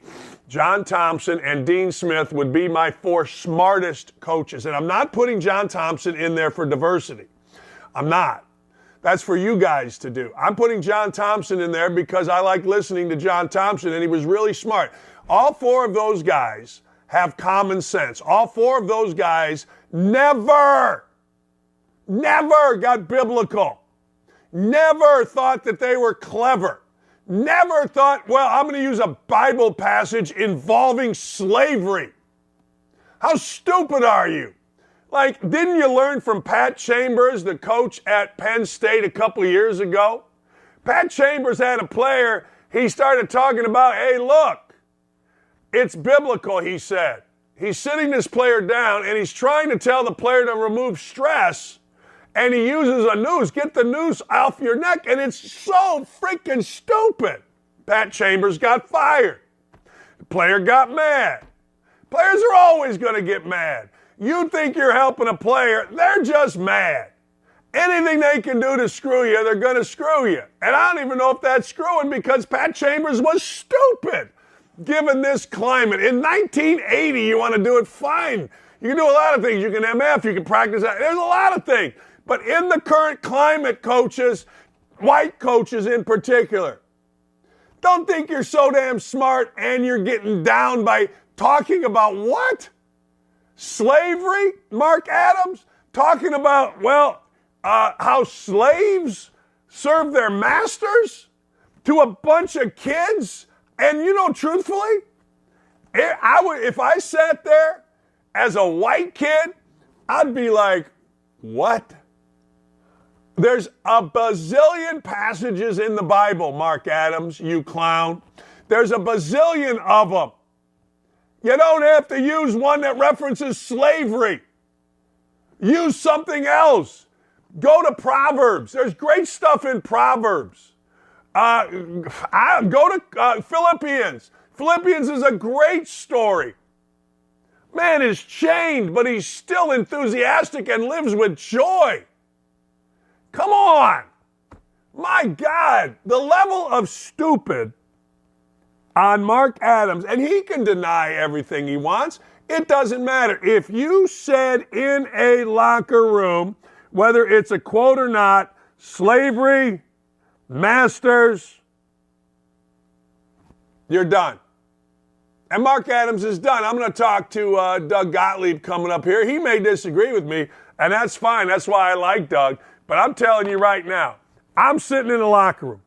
John Thompson, and Dean Smith would be my 4 smartest coaches. And I'm not putting John Thompson in there for diversity. I'm not. That's for you guys to do. I'm putting John Thompson in there because I like listening to John Thompson, and he was really smart. All 4 of those guys have common sense. All 4 of those guys never got biblical. Never thought that they were clever. Never thought, well, I'm going to use a Bible passage involving slavery. How stupid are you? Like, didn't you learn from Pat Chambers, the coach at Penn State a couple of years ago? Pat Chambers had a player, he started talking about, hey, look, it's biblical, he said. He's sitting this player down, and he's trying to tell the player to remove stress, and he uses a noose. Get the noose off your neck, and it's so freaking stupid. Pat Chambers got fired. The player got mad. Players are always going to get mad. You think you're helping a player, they're just mad. Anything they can do to screw you, they're going to screw you. And I don't even know if that's screwing because Pat Chambers was stupid given this climate. In 1980, you want to do it, fine. You can do a lot of things. You can MF, you can practice that. There's a lot of things. But in the current climate, coaches, white coaches in particular, don't think you're so damn smart and you're getting down by talking about what? Slavery? Mark Adams? Talking about, how slaves serve their masters to a bunch of kids? And, truthfully, if I sat there as a white kid, I'd be like, what? There's a bazillion passages in the Bible, Mark Adams, you clown. There's a bazillion of them. You don't have to use one that references slavery. Use something else. Go to Proverbs. There's great stuff in Proverbs. Go to Philippians. Philippians is a great story. Man is chained, but he's still enthusiastic and lives with joy. Come on. My God, the level of stupid on Mark Adams, and he can deny everything he wants. It doesn't matter. If you said in a locker room, whether it's a quote or not, slavery, masters, you're done. And Mark Adams is done. I'm going to talk to Doug Gottlieb coming up here. He may disagree with me, and that's fine. That's why I like Doug. But I'm telling you right now, I'm sitting in the locker room.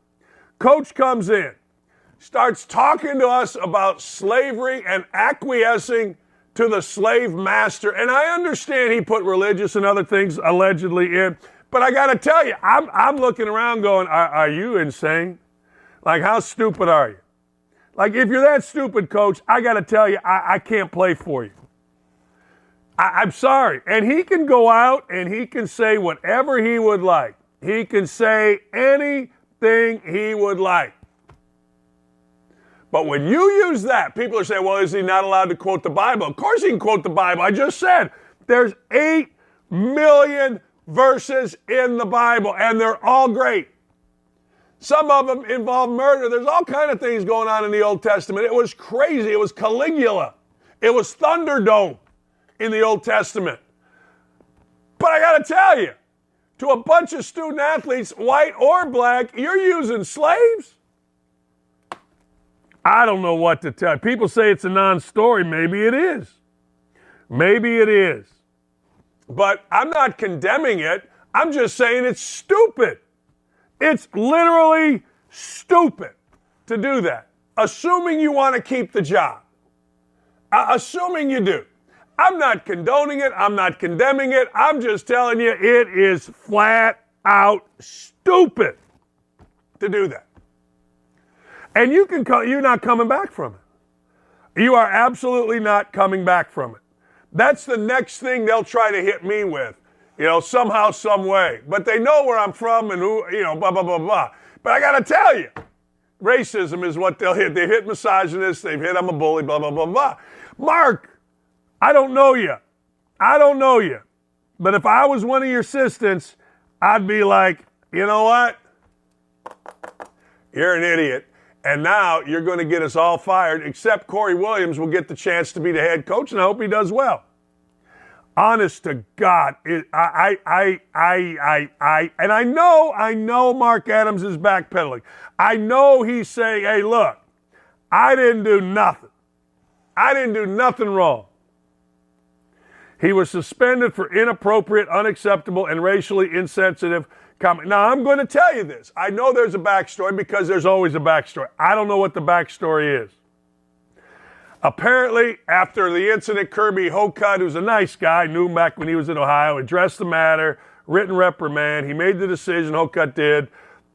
Coach comes in, starts talking to us about slavery and acquiescing to the slave master. And I understand he put religious and other things allegedly in. But I got to tell you, I'm looking around going, are you insane? Like, how stupid are you? Like, if you're that stupid, coach, I got to tell you, I can't play for you. I'm sorry. And he can go out and he can say whatever he would like. He can say anything he would like. But when you use that, people are saying, well, is he not allowed to quote the Bible? Of course he can quote the Bible. I just said there's 8 million verses in the Bible, and they're all great. Some of them involve murder. There's all kinds of things going on in the Old Testament. It was crazy. It was Caligula. It was Thunderdome in the Old Testament. But I got to tell you, to a bunch of student athletes, white or black, you're using slaves? I don't know what to tell you. People say it's a non-story. Maybe it is. Maybe it is. But I'm not condemning it. I'm just saying it's stupid. It's literally stupid to do that. Assuming you want to keep the job. Assuming you do. I'm not condoning it. I'm not condemning it. I'm just telling you it is flat out stupid to do that. And you're not coming back from it. You are absolutely not coming back from it. That's the next thing they'll try to hit me with, somehow, some way. But they know where I'm from and who, blah, blah, blah, blah. But I got to tell you, racism is what they'll hit. They've hit misogynists. They've hit I'm a bully, blah, blah, blah, blah. Mark, I don't know you. But if I was one of your assistants, I'd be like, you know what? You're an idiot. And now you're going to get us all fired, except Corey Williams will get the chance to be the head coach, and I hope he does well. Honest to God, and I know Mark Adams is backpedaling. I know he's saying, hey, look, I didn't do nothing. I didn't do nothing wrong. He was suspended for inappropriate, unacceptable, and racially insensitive comment. Now, I'm going to tell you this. I know there's a backstory because there's always a backstory. I don't know what the backstory is. Apparently, after the incident, Kirby Hocutt, who's a nice guy, knew him back when he was in Ohio, addressed the matter, written reprimand. He made the decision, Hocutt did,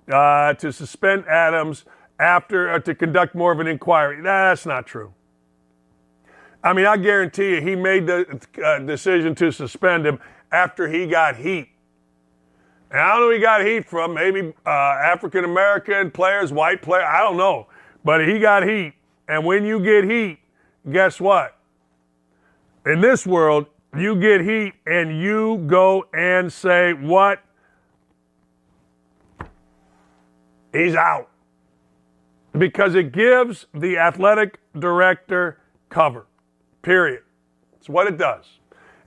to suspend Adams to conduct more of an inquiry. That's not true. I mean, I guarantee you he made the decision to suspend him after he got heat. And I don't know who he got heat from, maybe African-American players, white players, I don't know. But he got heat. And when you get heat, guess what? In this world, you get heat and you go and say, what? He's out. Because it gives the athletic director cover. Period. It's what it does.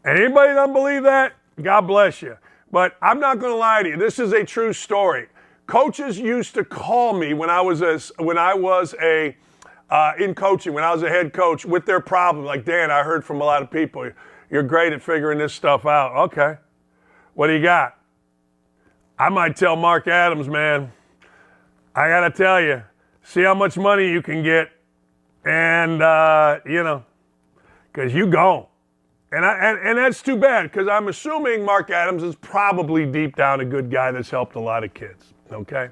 And anybody that doesn't believe that, God bless you. But I'm not going to lie to you. This is a true story. Coaches used to call me when I was in coaching, when I was a head coach, with their problem. Like, Dan, I heard from a lot of people, you're great at figuring this stuff out. Okay. What do you got? I might tell Mark Adams, man, I got to tell you, see how much money you can get. And, because you gone. And that's too bad, because I'm assuming Mark Adams is probably deep down a good guy that's helped a lot of kids, okay?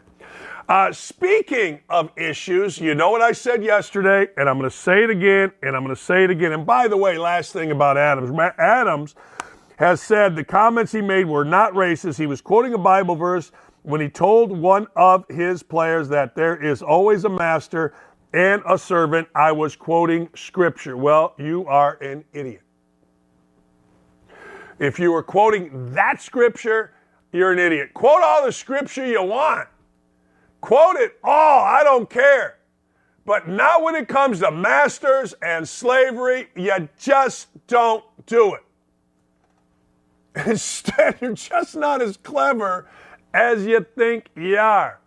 Speaking of issues, you know what I said yesterday, and I'm going to say it again, and I'm going to say it again. And by the way, last thing about Adams. Adams has said the comments he made were not racist. He was quoting a Bible verse when he told one of his players that there is always a master and a servant. I was quoting scripture. Well, you are an idiot. If you were quoting that scripture, you're an idiot. Quote all the scripture you want. Quote it all. I don't care. But not when it comes to masters and slavery. You just don't do it. Instead, you're just not as clever as you think you are.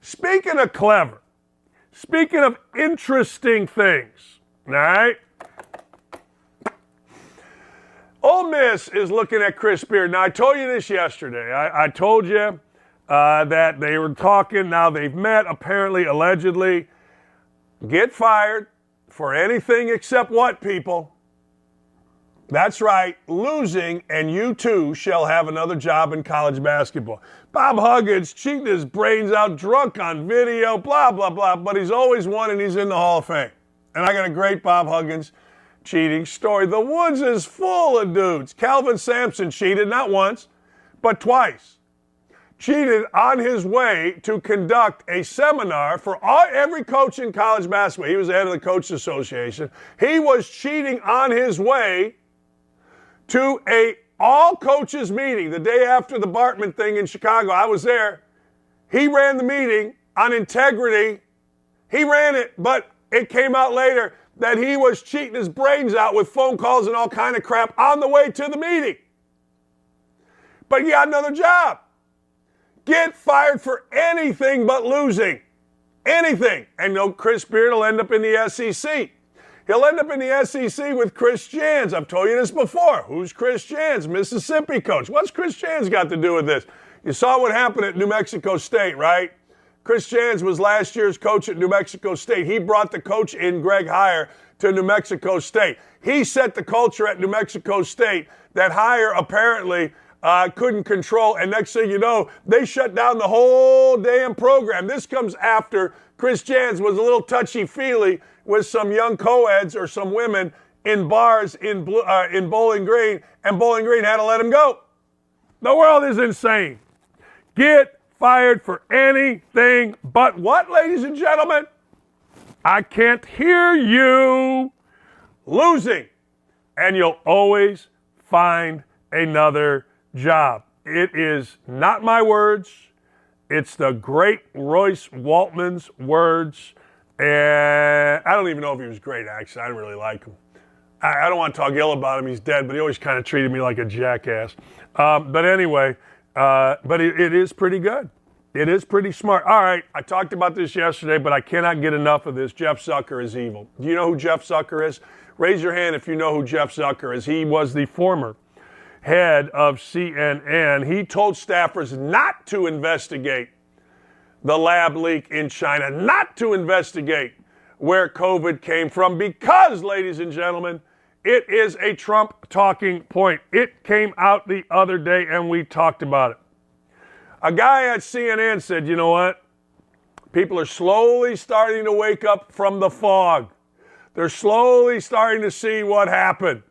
Speaking of clever, speaking of interesting things, all right? Ole Miss is looking at Chris Beard. Now, I told you this yesterday. I told you that they were talking. Now, they've met, apparently, allegedly. Get fired for anything except what, people? That's right, losing, and you too shall have another job in college basketball. Bob Huggins cheating his brains out, drunk on video, blah, blah, blah, but he's always won and he's in the Hall of Fame. And I got a great Bob Huggins cheating story. The Woods is full of dudes. Calvin Sampson cheated not once, but twice. Cheated on his way to conduct a seminar for every coach in college basketball. He was the head of the Coaches Association. He was cheating on his way to a all-coaches meeting the day after the Bartman thing in Chicago. I was there. He ran the meeting on integrity. He ran it, but it came out later that he was cheating his brains out with phone calls and all kind of crap on the way to the meeting. But he got another job. Get fired for anything but losing. Anything. And no, Chris Beard will end up in the SEC. He'll end up in the SEC with Chris Jans. I've told you this before. Who's Chris Jans? Mississippi coach. What's Chris Jans got to do with this? You saw what happened at New Mexico State, right? Chris Jans was last year's coach at New Mexico State. He brought the coach in, Greg Heyer, to New Mexico State. He set the culture at New Mexico State that Heyer apparently couldn't control. And next thing you know, they shut down the whole damn program. This comes after Chris Jans was a little touchy-feely with some young co-eds or some women in bars in Bowling Green, and Bowling Green had to let him go. The world is insane. Get fired for anything but what, ladies and gentlemen? I can't hear you. Losing. And you'll always find another job. It is not my words. It's the great Royce Waltman's words. And I don't even know if he was great, actually. I didn't really like him. I don't want to talk ill about him. He's dead, but he always kind of treated me like a jackass. But anyway, it is pretty good. It is pretty smart. All right, I talked about this yesterday, but I cannot get enough of this. Jeff Zucker is evil. Do you know who Jeff Zucker is? Raise your hand if you know who Jeff Zucker is. He was the former head of CNN. He told staffers not to investigate the lab leak in China, not to investigate where COVID came from because, ladies and gentlemen, it is a Trump talking point. It came out the other day and we talked about it. A guy at CNN said, you know what? People are slowly starting to wake up from the fog. They're slowly starting to see what happened.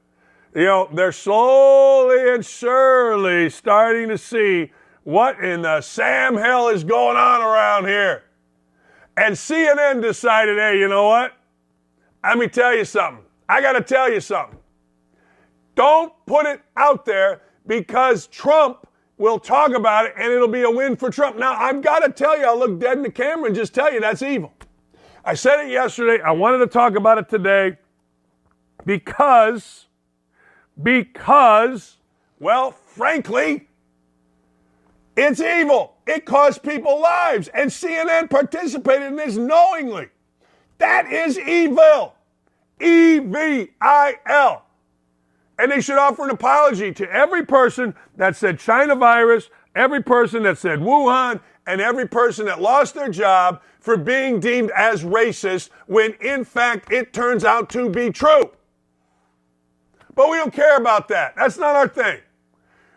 You know, they're slowly and surely starting to see what in the Sam hell is going on around here. And CNN decided, hey, you know what? Let me tell you something. I got to tell you something. Don't put it out there because Trump will talk about it and it'll be a win for Trump. Now, I've got to tell you, I'll look dead in the camera and just tell you that's evil. I said it yesterday. I wanted to talk about it today because, well, frankly, it's evil. It cost people lives, and CNN participated in this knowingly. That is evil. E-V-I-L. And they should offer an apology to every person that said China virus, every person that said Wuhan, and every person that lost their job for being deemed as racist when, in fact, it turns out to be true. But we don't care about that. That's not our thing.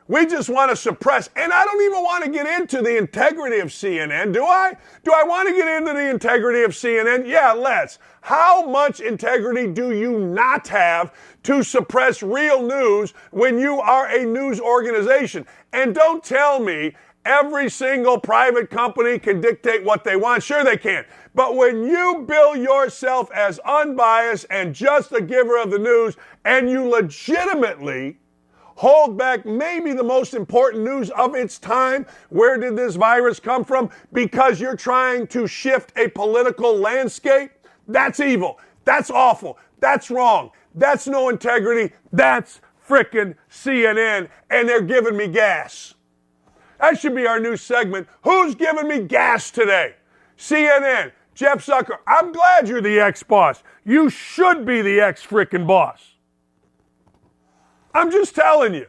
We just want to suppress, and I don't even want to get into the integrity of CNN, do I? Do I want to get into the integrity of CNN? Yeah, let's. How much integrity do you not have to suppress real news when you are a news organization? And don't tell me every single private company can dictate what they want. Sure they can. But when you bill yourself as unbiased and just a giver of the news, and you legitimately hold back maybe the most important news of its time. Where did this virus come from? Because you're trying to shift a political landscape. That's evil. That's awful. That's wrong. That's no integrity. That's frickin' CNN, and they're giving me gas. That should be our new segment. Who's giving me gas today? CNN, Jeff Zucker. I'm glad you're the ex-boss. You should be the ex-frickin' boss. I'm just telling you.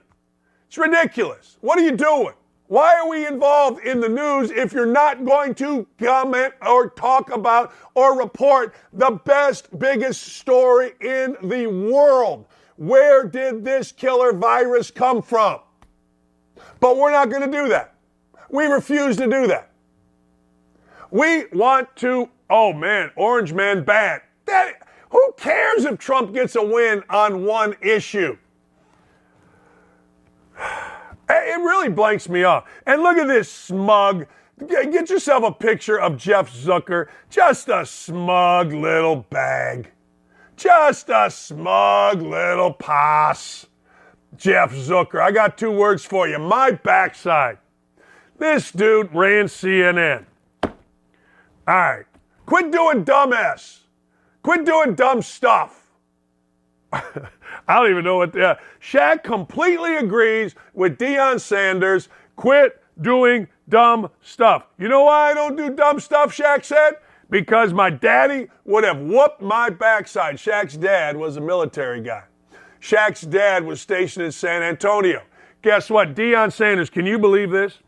It's ridiculous. What are you doing? Why are we involved in the news if you're not going to comment or talk about or report the best, biggest story in the world? Where did this killer virus come from? But we're not going to do that. We refuse to do that. We want to, oh man, Orange Man bad. Who cares if Trump gets a win on one issue? It really blanks me off. And look at this smug. Get yourself a picture of Jeff Zucker. Just a smug little bag. Just a smug little pass. Jeff Zucker. I got two words for you. My backside. This dude ran CNN. All right. Quit doing dumbass. Quit doing dumb stuff. I don't even know what. Shaq completely agrees with Deion Sanders. Quit doing dumb stuff. You know why I don't do dumb stuff, Shaq said? Because my daddy would have whooped my backside. Shaq's dad was a military guy. Shaq's dad was stationed in San Antonio. Guess what? Deion Sanders, can you believe this?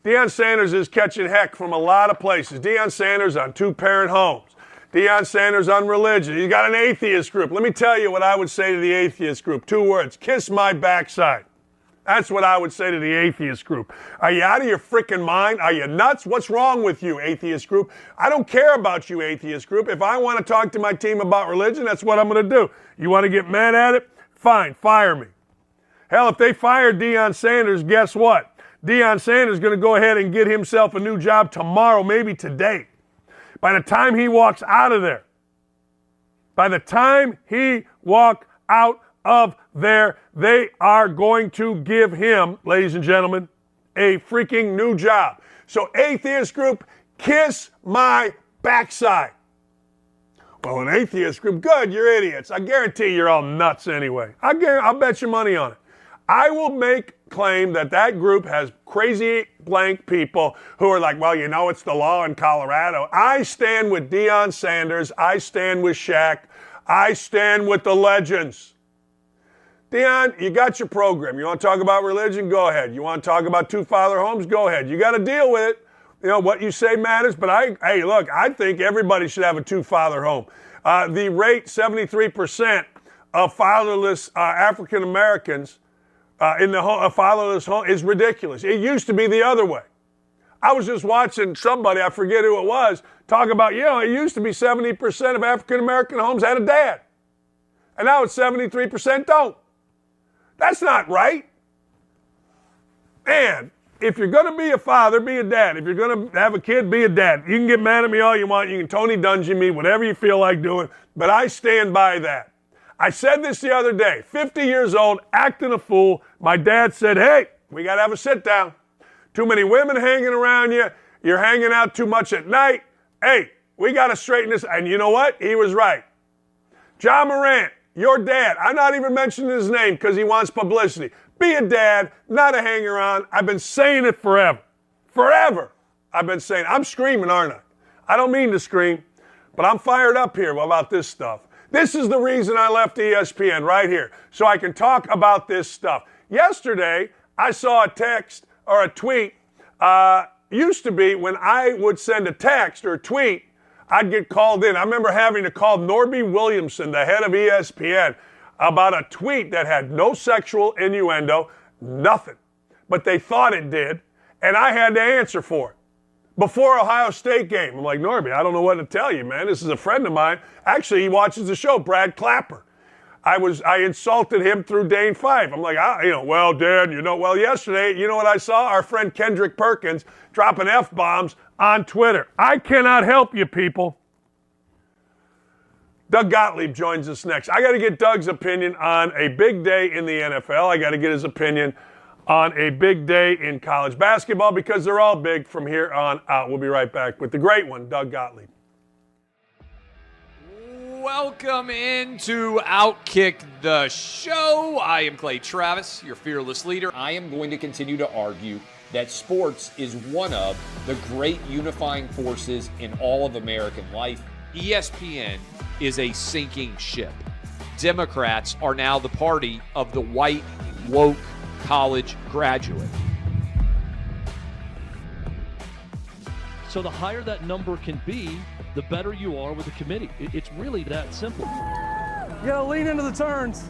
Deion Sanders is catching heck from a lot of places. Deion Sanders on two-parent homes. Deion Sanders on religion. He's got an atheist group. Let me tell you what I would say to the atheist group. Two words. Kiss my backside. That's what I would say to the atheist group. Are you out of your freaking mind? Are you nuts? What's wrong with you, atheist group? I don't care about you, atheist group. If I want to talk to my team about religion, that's what I'm going to do. You want to get mad at it? Fine, fire me. Hell, if they fire Deion Sanders, guess what? Deion Sanders is going to go ahead and get himself a new job tomorrow, maybe today. By the time he walks out of there, they are going to give him, ladies and gentlemen, a freaking new job. So atheist group, kiss my backside. Well, an atheist group, good, you're idiots. I guarantee you're all nuts anyway. I'll bet you money on it. I will make claim that group has crazy blank people who are like, well, you know, it's the law in Colorado. I stand with Deion Sanders. I stand with Shaq. I stand with the legends. Deion, you got your program. You want to talk about religion? Go ahead. You want to talk about two-father homes? Go ahead. You got to deal with it. You know, what you say matters, but I think everybody should have a two-father home. The rate, 73% of fatherless African Americans in a fatherless home is ridiculous. It used to be the other way. I was just watching somebody, I forget who it was, talk about, it used to be 70% of African American homes had a dad. And now it's 73% don't. That's not right. Man, if you're going to be a father, be a dad. If you're going to have a kid, be a dad. You can get mad at me all you want. You can Tony Dungy me, whatever you feel like doing. But I stand by that. I said this the other day. 50 years old, acting a fool. My dad said, hey, we got to have a sit down. Too many women hanging around you. You're hanging out too much at night. Hey, we got to straighten this. And you know what? He was right. John Morant, your dad. I'm not even mentioning his name because he wants publicity. Be a dad, not a hanger-on. I've been saying it forever. Forever. I've been saying it. I'm screaming, aren't I? I don't mean to scream, but I'm fired up here about this stuff. This is the reason I left ESPN right here, so I can talk about this stuff. Yesterday, I saw a text or a tweet. Used to be when I would send a text or a tweet, I'd get called in. I remember having to call Norby Williamson, the head of ESPN, about a tweet that had no sexual innuendo, nothing. But they thought it did, and I had to answer for it. Before Ohio State game, I'm like, Norby, I don't know what to tell you, man. This is a friend of mine. Actually, he watches the show, Brad Clapper. I insulted him through Dane 5. I'm like, well, Dad, yesterday, you know what I saw? Our friend Kendrick Perkins dropping F-bombs on Twitter. I cannot help you, people. Doug Gottlieb joins us next. I got to get Doug's opinion on a big day in the NFL. I got to get his opinion on a big day in college basketball because they're all big from here on out. We'll be right back with the great one, Doug Gottlieb. Welcome into OutKick the show. I am Clay Travis, your fearless leader. I am going to continue to argue that sports is one of the great unifying forces in all of American life. ESPN is a sinking ship. Democrats are now the party of the white, woke college graduate. So the higher that number can be, the better you are with the committee. It's really that simple. You gotta lean into the turns.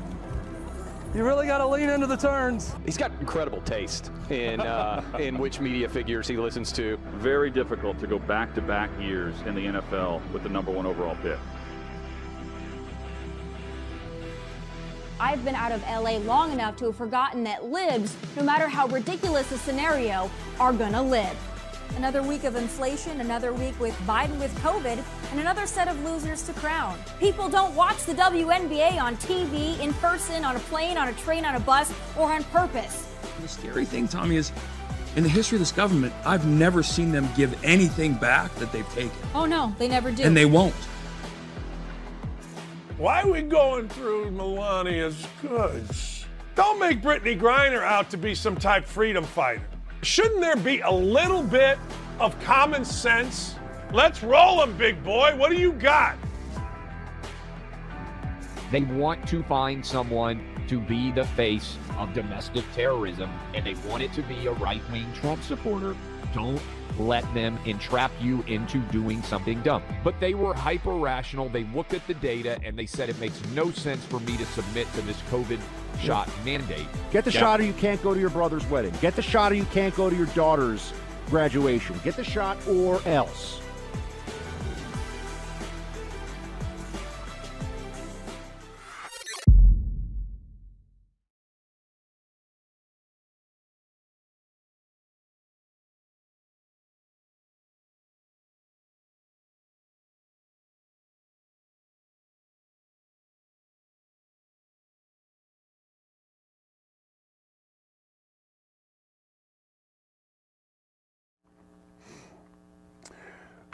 You really gotta lean into the turns. He's got incredible taste in which media figures he listens to. Very difficult to go back-to-back years in the NFL with the number one overall pick. I've been out of LA long enough to have forgotten that libs, no matter how ridiculous the scenario, are gonna live. Another week of inflation, another week with Biden with COVID, and another set of losers to crown. People don't watch the WNBA on TV, in person, on a plane, on a train, on a bus, or on purpose. The scary thing, Tommy, is in the history of this government, I've never seen them give anything back that they've taken. Oh no, they never do. And they won't. Why are we going through Melania's goods? Don't make Brittany Griner out to be some type freedom fighter. Shouldn't there be a little bit of common sense? Let's roll them, big boy. What do you got? They want to find someone to be the face of domestic terrorism, and they want it to be a right-wing Trump supporter. Don't let them entrap you into doing something dumb. But they were hyper-rational. They looked at the data, and they said it makes no sense for me to submit to this COVID shot mandate. Get the shot or you can't go to your brother's wedding. Get the shot or you can't go to your daughter's graduation. Get the shot or else.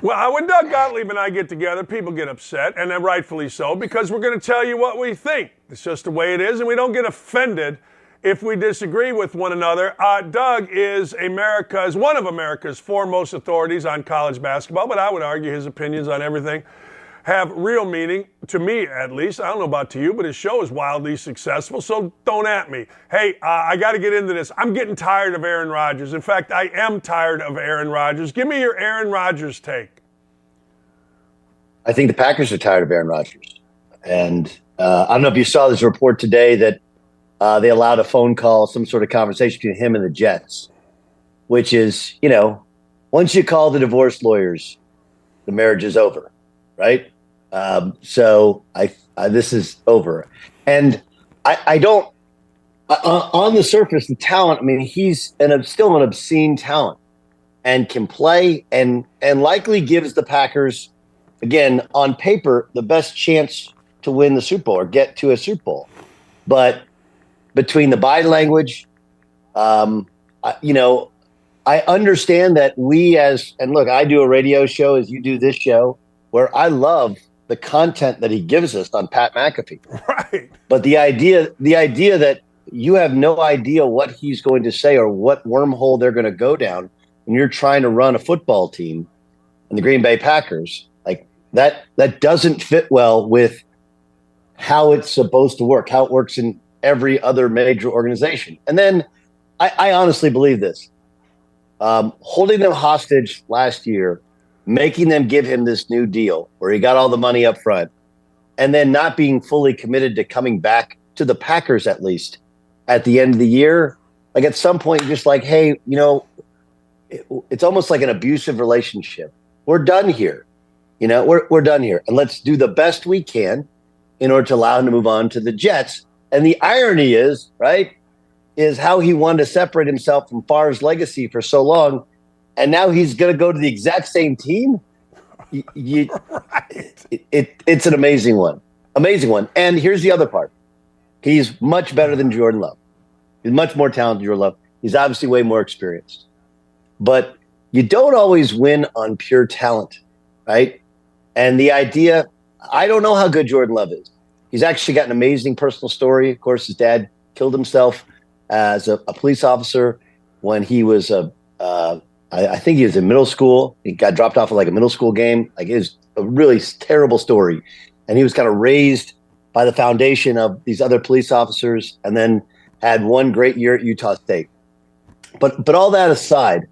Well, when Doug Gottlieb and I get together, people get upset, and then rightfully so, because we're going to tell you what we think. It's just the way it is, and we don't get offended if we disagree with one another. Doug is one of America's foremost authorities on college basketball, but I would argue his opinions on everything have real meaning, to me at least. I don't know about to you, but his show is wildly successful, so don't at me. Hey, I got to get into this. I'm getting tired of Aaron Rodgers. In fact, I am tired of Aaron Rodgers. Give me your Aaron Rodgers take. I think the Packers are tired of Aaron Rodgers. And I don't know if you saw this report today that they allowed a phone call, some sort of conversation between him and the Jets, which is, once you call the divorce lawyers, the marriage is over, right? So this is over. And I don't, on the surface, the talent, I mean, he's still an obscene talent and can play and likely gives the Packers, again, on paper, the best chance to win the Super Bowl or get to a Super Bowl. But between the body language, I understand that and look, I do a radio show as you do this show, where I love the content that he gives us on Pat McAfee. Right. But the idea that you have no idea what he's going to say or what wormhole they're going to go down when you're trying to run a football team in the Green Bay Packers, like that doesn't fit well with how it's supposed to work, how it works in every other major organization. And then I honestly believe this. Holding them hostage last year, making them give him this new deal where he got all the money up front, and then not being fully committed to coming back to the Packers, at least at the end of the year. Like at some point, you're just like, hey, it's almost like an abusive relationship. We're done here. We're done here. And let's do the best we can in order to allow him to move on to the Jets. And the irony is, right, is how he wanted to separate himself from Favre's legacy for so long. And now he's going to go to the exact same team. It's an amazing one. Amazing one. And here's the other part. He's much better than Jordan Love. He's much more talented than Jordan Love. He's obviously way more experienced. But you don't always win on pure talent, right? And the idea, I don't know how good Jordan Love is. He's actually got an amazing personal story. Of course, his dad killed himself as a police officer when he was I think he was in middle school. He got dropped off at like a middle school game. Like, it was a really terrible story. And he was kind of raised by the foundation of these other police officers, and then had one great year at Utah State. But all that aside,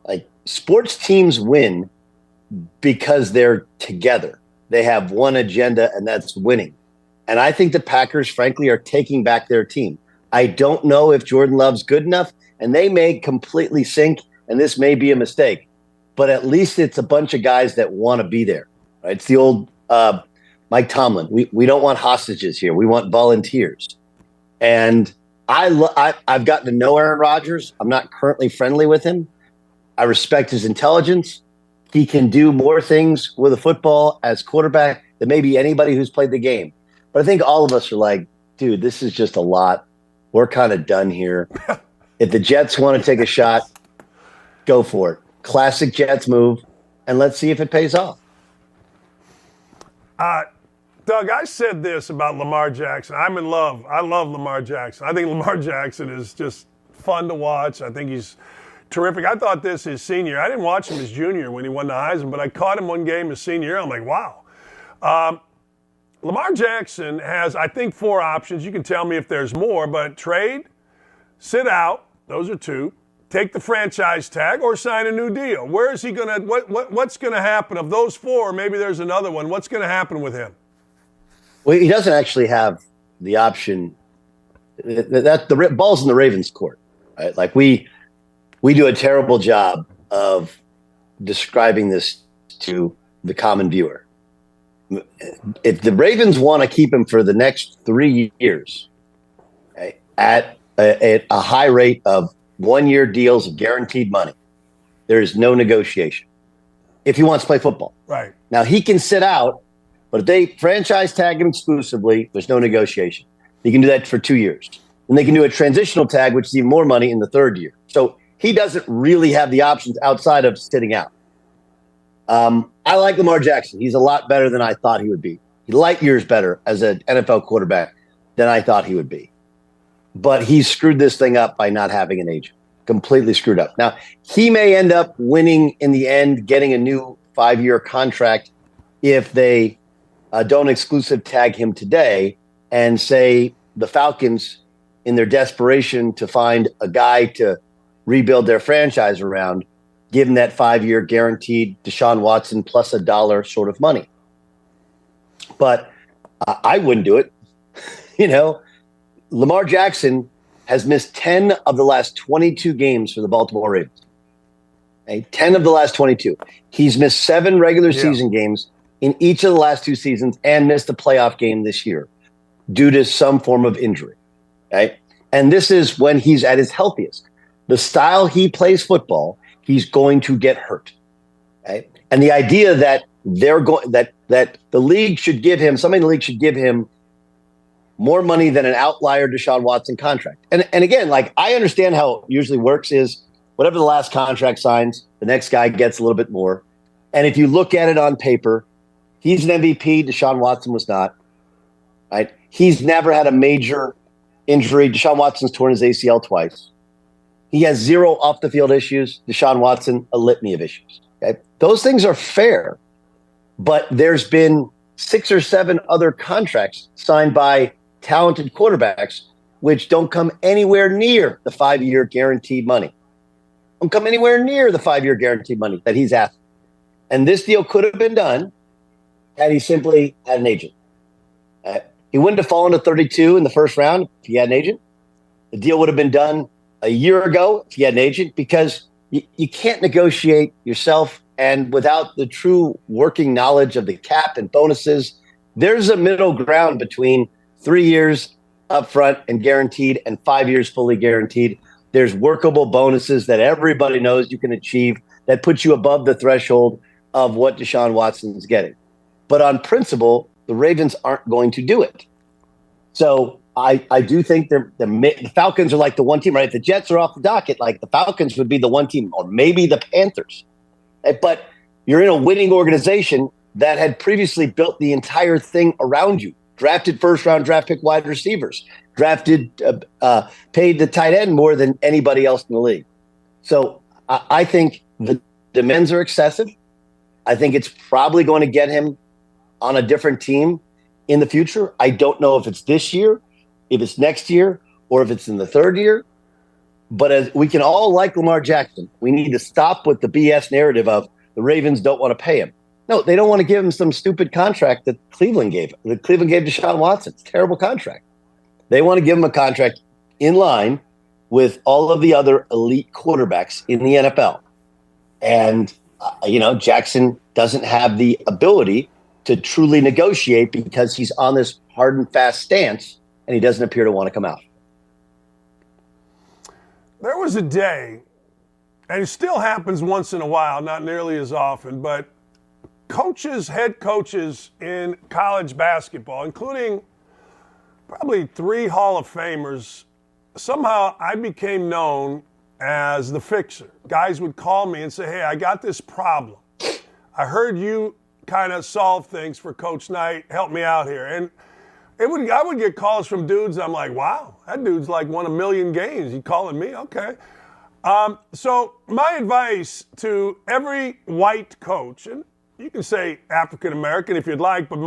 like, sports teams win because they're together. They have one agenda, and that's winning. And I think the Packers, frankly, are taking back their team. I don't know if Jordan Love's good enough, and they may completely sink, and this may be a mistake. But at least it's a bunch of guys that want to be there. Right? It's the old Mike Tomlin. We don't want hostages here. We want volunteers. And I've gotten to know Aaron Rodgers. I'm not currently friendly with him. I respect his intelligence. He can do more things with a football as quarterback than maybe anybody who's played the game. But I think all of us are like, dude, this is just a lot. We're kind of done here. If the Jets want to take a shot, go for it. Classic Jets move, and let's see if it pays off. Doug, I said this about Lamar Jackson. I'm in love. I love Lamar Jackson. I think Lamar Jackson is just fun to watch. I think he's terrific. I thought this his senior year. I didn't watch him his junior when he won the Heisman, but I caught him one game his senior year. I'm like, wow. Lamar Jackson has, I think, 4 options. You can tell me if there's more, but trade, sit out, those are 2, take the franchise tag, or sign a new deal. Where is he going to, what's going to happen? Of those 4, maybe there's another one. What's going to happen with him? Well, he doesn't actually have the option That the ball's in the Ravens' court, right? Like we do a terrible job of describing this to the common viewer. If the Ravens want to keep him for the next 3 years, okay, at a high rate of 1-year deals of guaranteed money, there is no negotiation. If he wants to play football, right now he can sit out, but if they franchise tag him exclusively, there's no negotiation. He can do that for 2 years, and they can do a transitional tag, which is even more money in the 3rd year. So he doesn't really have the options outside of sitting out. I like Lamar Jackson. He's a lot better than I thought he would be. He's light years better as an NFL quarterback than I thought he would be. But he screwed this thing up by not having an agent. Completely screwed up. Now, he may end up winning in the end, getting a new 5-year contract if they don't exclusive tag him today and say the Falcons, in their desperation to find a guy to rebuild their franchise around, give him that 5-year guaranteed Deshaun Watson plus $1 sort of money. But I wouldn't do it. Lamar Jackson has missed 10 of the last 22 games for the Baltimore Ravens. Okay? 10 of the last 22. He's missed 7 regular season games in each of the last 2 seasons and missed a playoff game this year due to some form of injury. Okay? And this is when he's at his healthiest. The style he plays football, he's going to get hurt. Okay? And the idea that that the league should give him, somebody in the league should give him more money than an outlier Deshaun Watson contract. And again, like I understand how it usually works is whatever the last contract signs, the next guy gets a little bit more. And if you look at it on paper, he's an MVP. Deshaun Watson was not. Right? He's never had a major injury. Deshaun Watson's torn his ACL twice. He has 0 off the field issues. Deshaun Watson, a litany of issues. Okay? Those things are fair, but there's been 6 or 7 other contracts signed by talented quarterbacks which don't come anywhere near the 5-year guaranteed money. Don't come anywhere near the 5-year guaranteed money that he's asking. And this deal could have been done had he simply had an agent. He wouldn't have fallen to 32 in the first round if he had an agent. The deal would have been done a year ago if he had an agent, because you can't negotiate yourself. And without the true working knowledge of the cap and bonuses, there's a middle ground between 3 years upfront and guaranteed and 5 years fully guaranteed. There's workable bonuses that everybody knows you can achieve that puts you above the threshold of what Deshaun Watson is getting. But on principle, the Ravens aren't going to do it. So I do think the Falcons are like the one team, right? If the Jets are off the docket, like the Falcons would be the one team, or maybe the Panthers. But you're in a winning organization that had previously built the entire thing around you, drafted first-round draft pick wide receivers, paid the tight end more than anybody else in the league. So I think the demands are excessive. I think it's probably going to get him on a different team in the future. I don't know if it's this year, if it's next year, or if it's in the 3rd year. But as we can all like Lamar Jackson, we need to stop with the BS narrative of the Ravens don't want to pay him. No, they don't want to give him some stupid contract that Cleveland gave. That Cleveland gave Deshaun Watson. It's a terrible contract. They want to give him a contract in line with all of the other elite quarterbacks in the NFL. And, Jackson doesn't have the ability to truly negotiate because he's on this hard and fast stance, and he doesn't appear to want to come out. There was a day, and it still happens once in a while, not nearly as often, but head coaches in college basketball, including probably 3 Hall of Famers, somehow I became known as the fixer. Guys would call me and say, hey, I got this problem. I heard you kind of solve things for Coach Knight. Help me out here. And I would get calls from dudes. I'm like, wow, that dude's like won 1 million games. You calling me? Okay. So my advice to every white coach, and you can say African-American if you'd like, but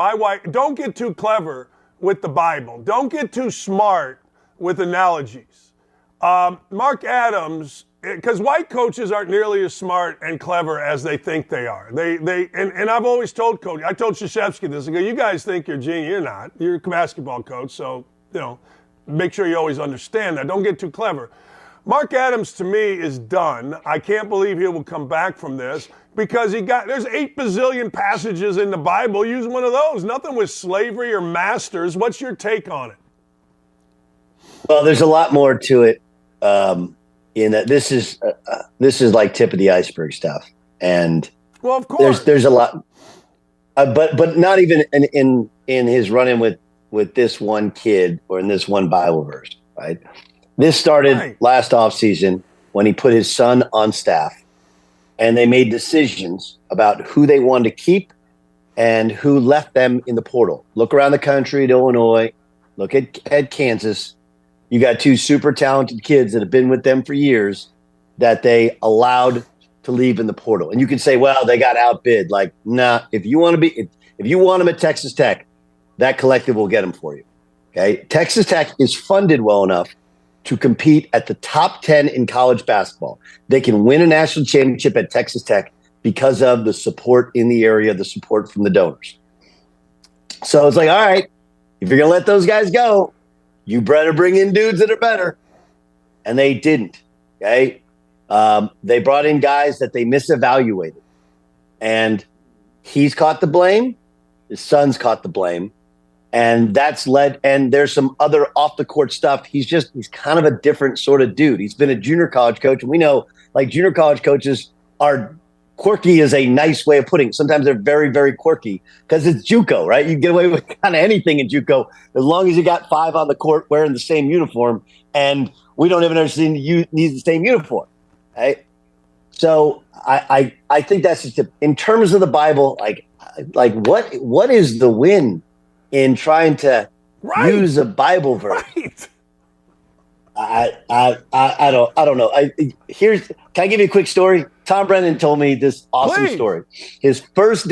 don't get too clever with the Bible. Don't get too smart with analogies. Mark Adams, because white coaches aren't nearly as smart and clever as they think they are. And I've always told I told Krzyzewski this. I go, you guys think you're genius. You're not. You're a basketball coach, so, make sure you always understand that. Don't get too clever. Mark Adams, to me, is done. I can't believe he will come back from this because there's 8 bazillion passages in the Bible. Use one of those. Nothing with slavery or masters. What's your take on it? Well, there's a lot more to it. In that this is like tip of the iceberg stuff, and well, of course, there's a lot, but not even in his run-in with this one kid or in this one Bible verse, right? This started last offseason when he put his son on staff, and they made decisions about who they wanted to keep and who left them in the portal. Look around the country at Illinois, look at Kansas. You got 2 super talented kids that have been with them for years that they allowed to leave in the portal. And you can say, well, they got outbid. Like, nah, if you want them at Texas Tech, that collective will get them for you. Okay. Texas Tech is funded well enough to compete at the top 10 in college basketball. They can win a national championship at Texas Tech because of the support in the area, the support from the donors. So it's like, all right, if you're going to let those guys go, you better bring in dudes that are better. And they didn't. Okay. They brought in guys that they misevaluated. And he's caught the blame. His son's caught the blame. And that's led, and there's some other off the court stuff. He's kind of a different sort of dude. He's been a junior college coach. And we know like junior college coaches are quirky is a nice way of putting it. Sometimes they're very, very quirky because it's JUCO, right? You get away with kind of anything in JUCO as long as you got 5 on the court wearing the same uniform, and we don't even understand you need the same uniform, right? So I think that's just in terms of the Bible. Like what is the win in trying to use a Bible verse? Right. I don't know. Can I give you a quick story? Tom Brennan told me this awesome story. His first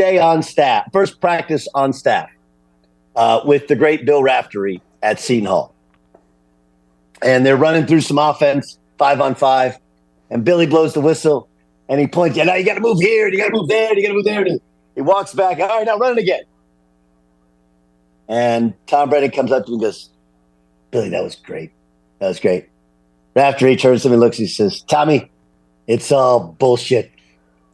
practice on staff with the great Bill Raftery at Seton Hall. And they're running through some offense, 5-on-5, and Billy blows the whistle and he points, now you got to move here, you got to move there, you got to move there. And he walks back, all right, now run it again. And Tom Brennan comes up to him and goes, Billy, that was great. That was great. Raftery turns to him and looks, he says, Tommy, it's all bullshit.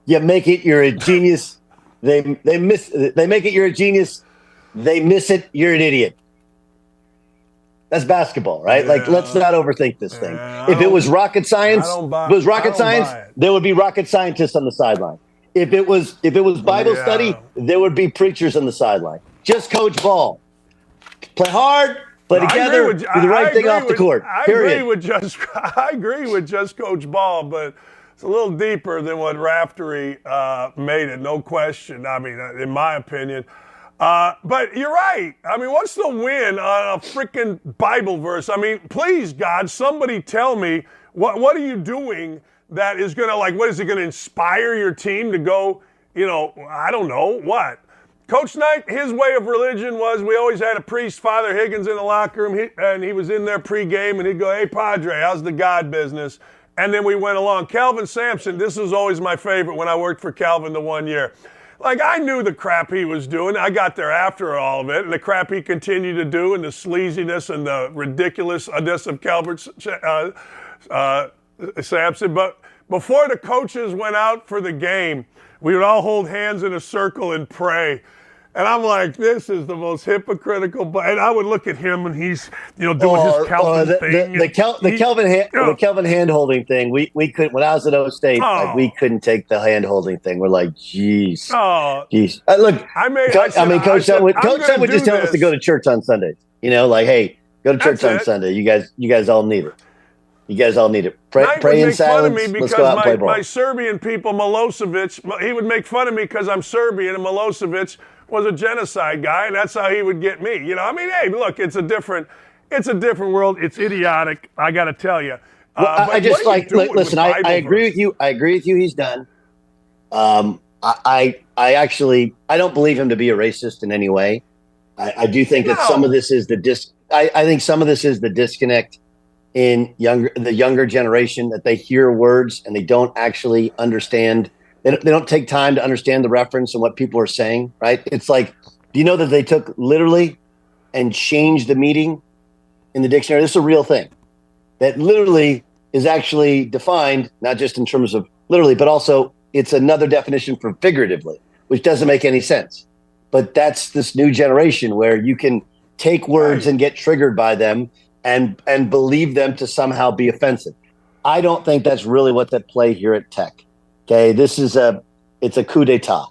You make it, you're a genius. They make it, you're a genius. They miss it, you're an idiot. That's basketball, right? Like, let's not overthink this thing. If it was rocket science, there would be rocket scientists on the sideline. If it was Bible study, there would be preachers on the sideline. Just coach ball. Play hard, play together, do the right thing off the court. I agree with just coach ball, but it's a little deeper than what Raftery made it, no question. I mean, in my opinion. But you're right. I mean, what's the win on a freaking Bible verse? I mean, please, God, somebody tell me, what are you doing that is going to, what is it going to inspire your team to go, I don't know, what? Coach Knight, his way of religion was we always had a priest, Father Higgins, in the locker room, and he was in there pregame, and he'd go, hey, Padre, how's the God business? And then we went along. Calvin Sampson, this was always my favorite when I worked for Calvin the one year. I knew the crap he was doing. I got there after all of it, and the crap he continued to do, and the sleaziness and the ridiculousness of Calvin Sampson. But before the coaches went out for the game, we would all hold hands in a circle and pray. And I'm like, this is the most hypocritical. And I would look at him, and he's, doing his Calvin thing. The Kelvin hand-holding thing. We couldn't. When I was at O State, we couldn't take the hand-holding thing. We're like, jeez. Look, Coach Sutton would just tell us to go to church on Sundays. Hey, go to church on Sunday. You guys all need it. You guys all need it. Pray in silence. Let's go out and play ball. My Serbian people, Milosevic, he would make fun of me because I'm Serbian, and Milosevic was a genocide guy, and that's how he would get me. Hey, look, it's a different world. It's idiotic, I got to tell you. I just listen. I agree with you. I agree with you. He's done. I don't believe him to be a racist in any way. I do think that some of this is I think some of this is the disconnect in the younger generation, that they hear words and they don't actually understand. They don't take time to understand the reference and what people are saying, right? It's like, do you know that they took literally and changed the meaning in the dictionary. This is a real thing that literally is actually defined, not just in terms of literally, but also it's another definition for figuratively, which doesn't make any sense. But that's this new generation where you can take words and get triggered by them and believe them to somehow be offensive. I don't think that's really what's at play here at Tech. Okay, it's a coup d'etat.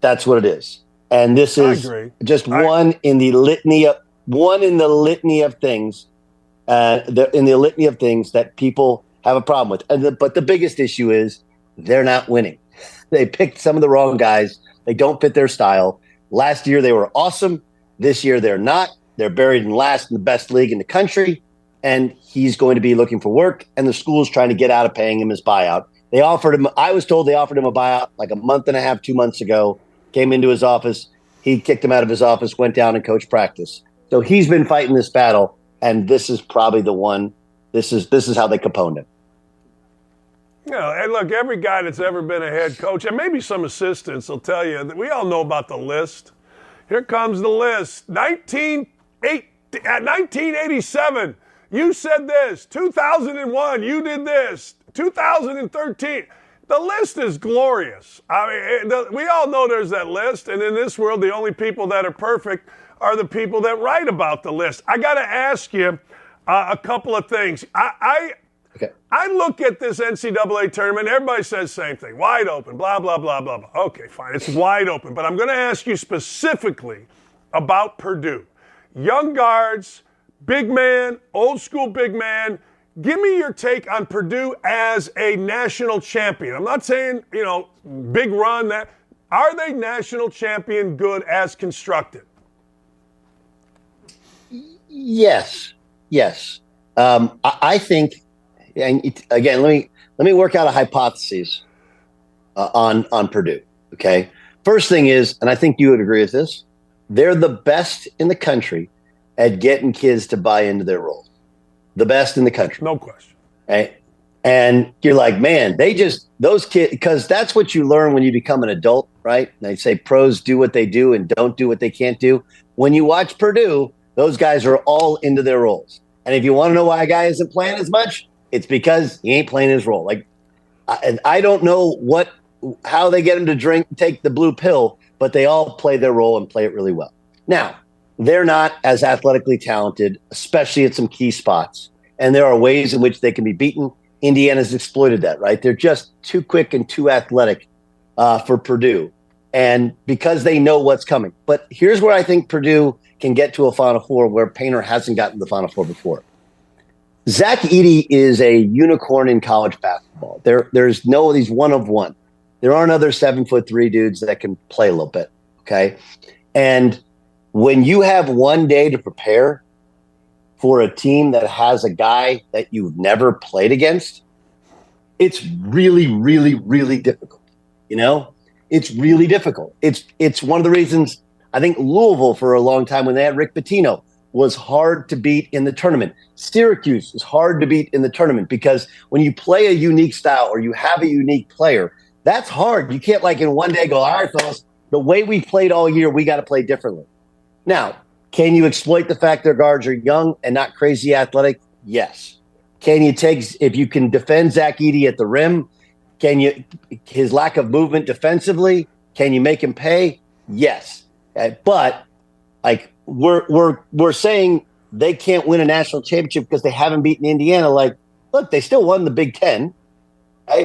That's what it is. And this is just one in the litany of things, that people have a problem with. But the biggest issue is they're not winning. They picked some of the wrong guys. They don't fit their style. Last year they were awesome. This year they're not. They're buried in last in the best league in the country. And he's going to be looking for work. And the school's trying to get out of paying him his buyout. They offered him. I was told they offered him a buyout like a month and a half, 2 months ago. Came into his office. He kicked him out of his office, went down and coached practice. So he's been fighting this battle, and this is probably the one. This is how they caponed him. And look, every guy that's ever been a head coach, and maybe some assistants will tell you that we all know about the list. Here comes the list. 1987, you said this. 2001, you did this. 2013. The list is glorious. I mean, we all know there's that list, and in this world, the only people that are perfect are the people that write about the list. I got to ask you a couple of things. I look at this NCAA tournament, everybody says the same thing, wide open, blah, blah, blah, blah, blah. Okay, fine, it's wide open, but I'm going to ask you specifically about Purdue. Young guards, big man, old school big man. Give me your take on Purdue as a national champion. I'm not saying, big run. Are they national champion good as constructed? Yes. I think, and again, let me work out a hypothesis on Purdue. Okay. First thing is, and I think you would agree with this, they're the best in the country at getting kids to buy into their role. The best in the country. No question. Right? And you're like, man, those kids, because that's what you learn when you become an adult, right? They say pros do what they do and don't do what they can't do. When you watch Purdue, those guys are all into their roles. And if you want to know why a guy isn't playing as much, it's because he ain't playing his role. Like, and I don't know how they get him to take the blue pill, but they all play their role and play it really well. Now, they're not as athletically talented, especially at some key spots. And there are ways in which they can be beaten. Indiana's exploited that, right? They're just too quick and too athletic for Purdue. And because they know what's coming. But here's where I think Purdue can get to a Final Four where Painter hasn't gotten to the Final Four before. Zach Edey is a unicorn in college basketball. He's one of one. There aren't other 7'3" dudes that can play a little bit, okay? And when you have one day to prepare for a team that has a guy that you've never played against, it's really, really, really difficult. It's really difficult. It's one of the reasons I think Louisville for a long time when they had Rick Pitino was hard to beat in the tournament. Syracuse is hard to beat in the tournament because when you play a unique style or you have a unique player, that's hard. You can't in one day go, all right, fellas, the way we played all year, we got to play differently. Now, can you exploit the fact their guards are young and not crazy athletic? Yes. If you can defend Zach Edey at the rim, his lack of movement defensively, can you make him pay? Yes. But we're saying they can't win a national championship because they haven't beaten Indiana. Look, they still won the Big Ten.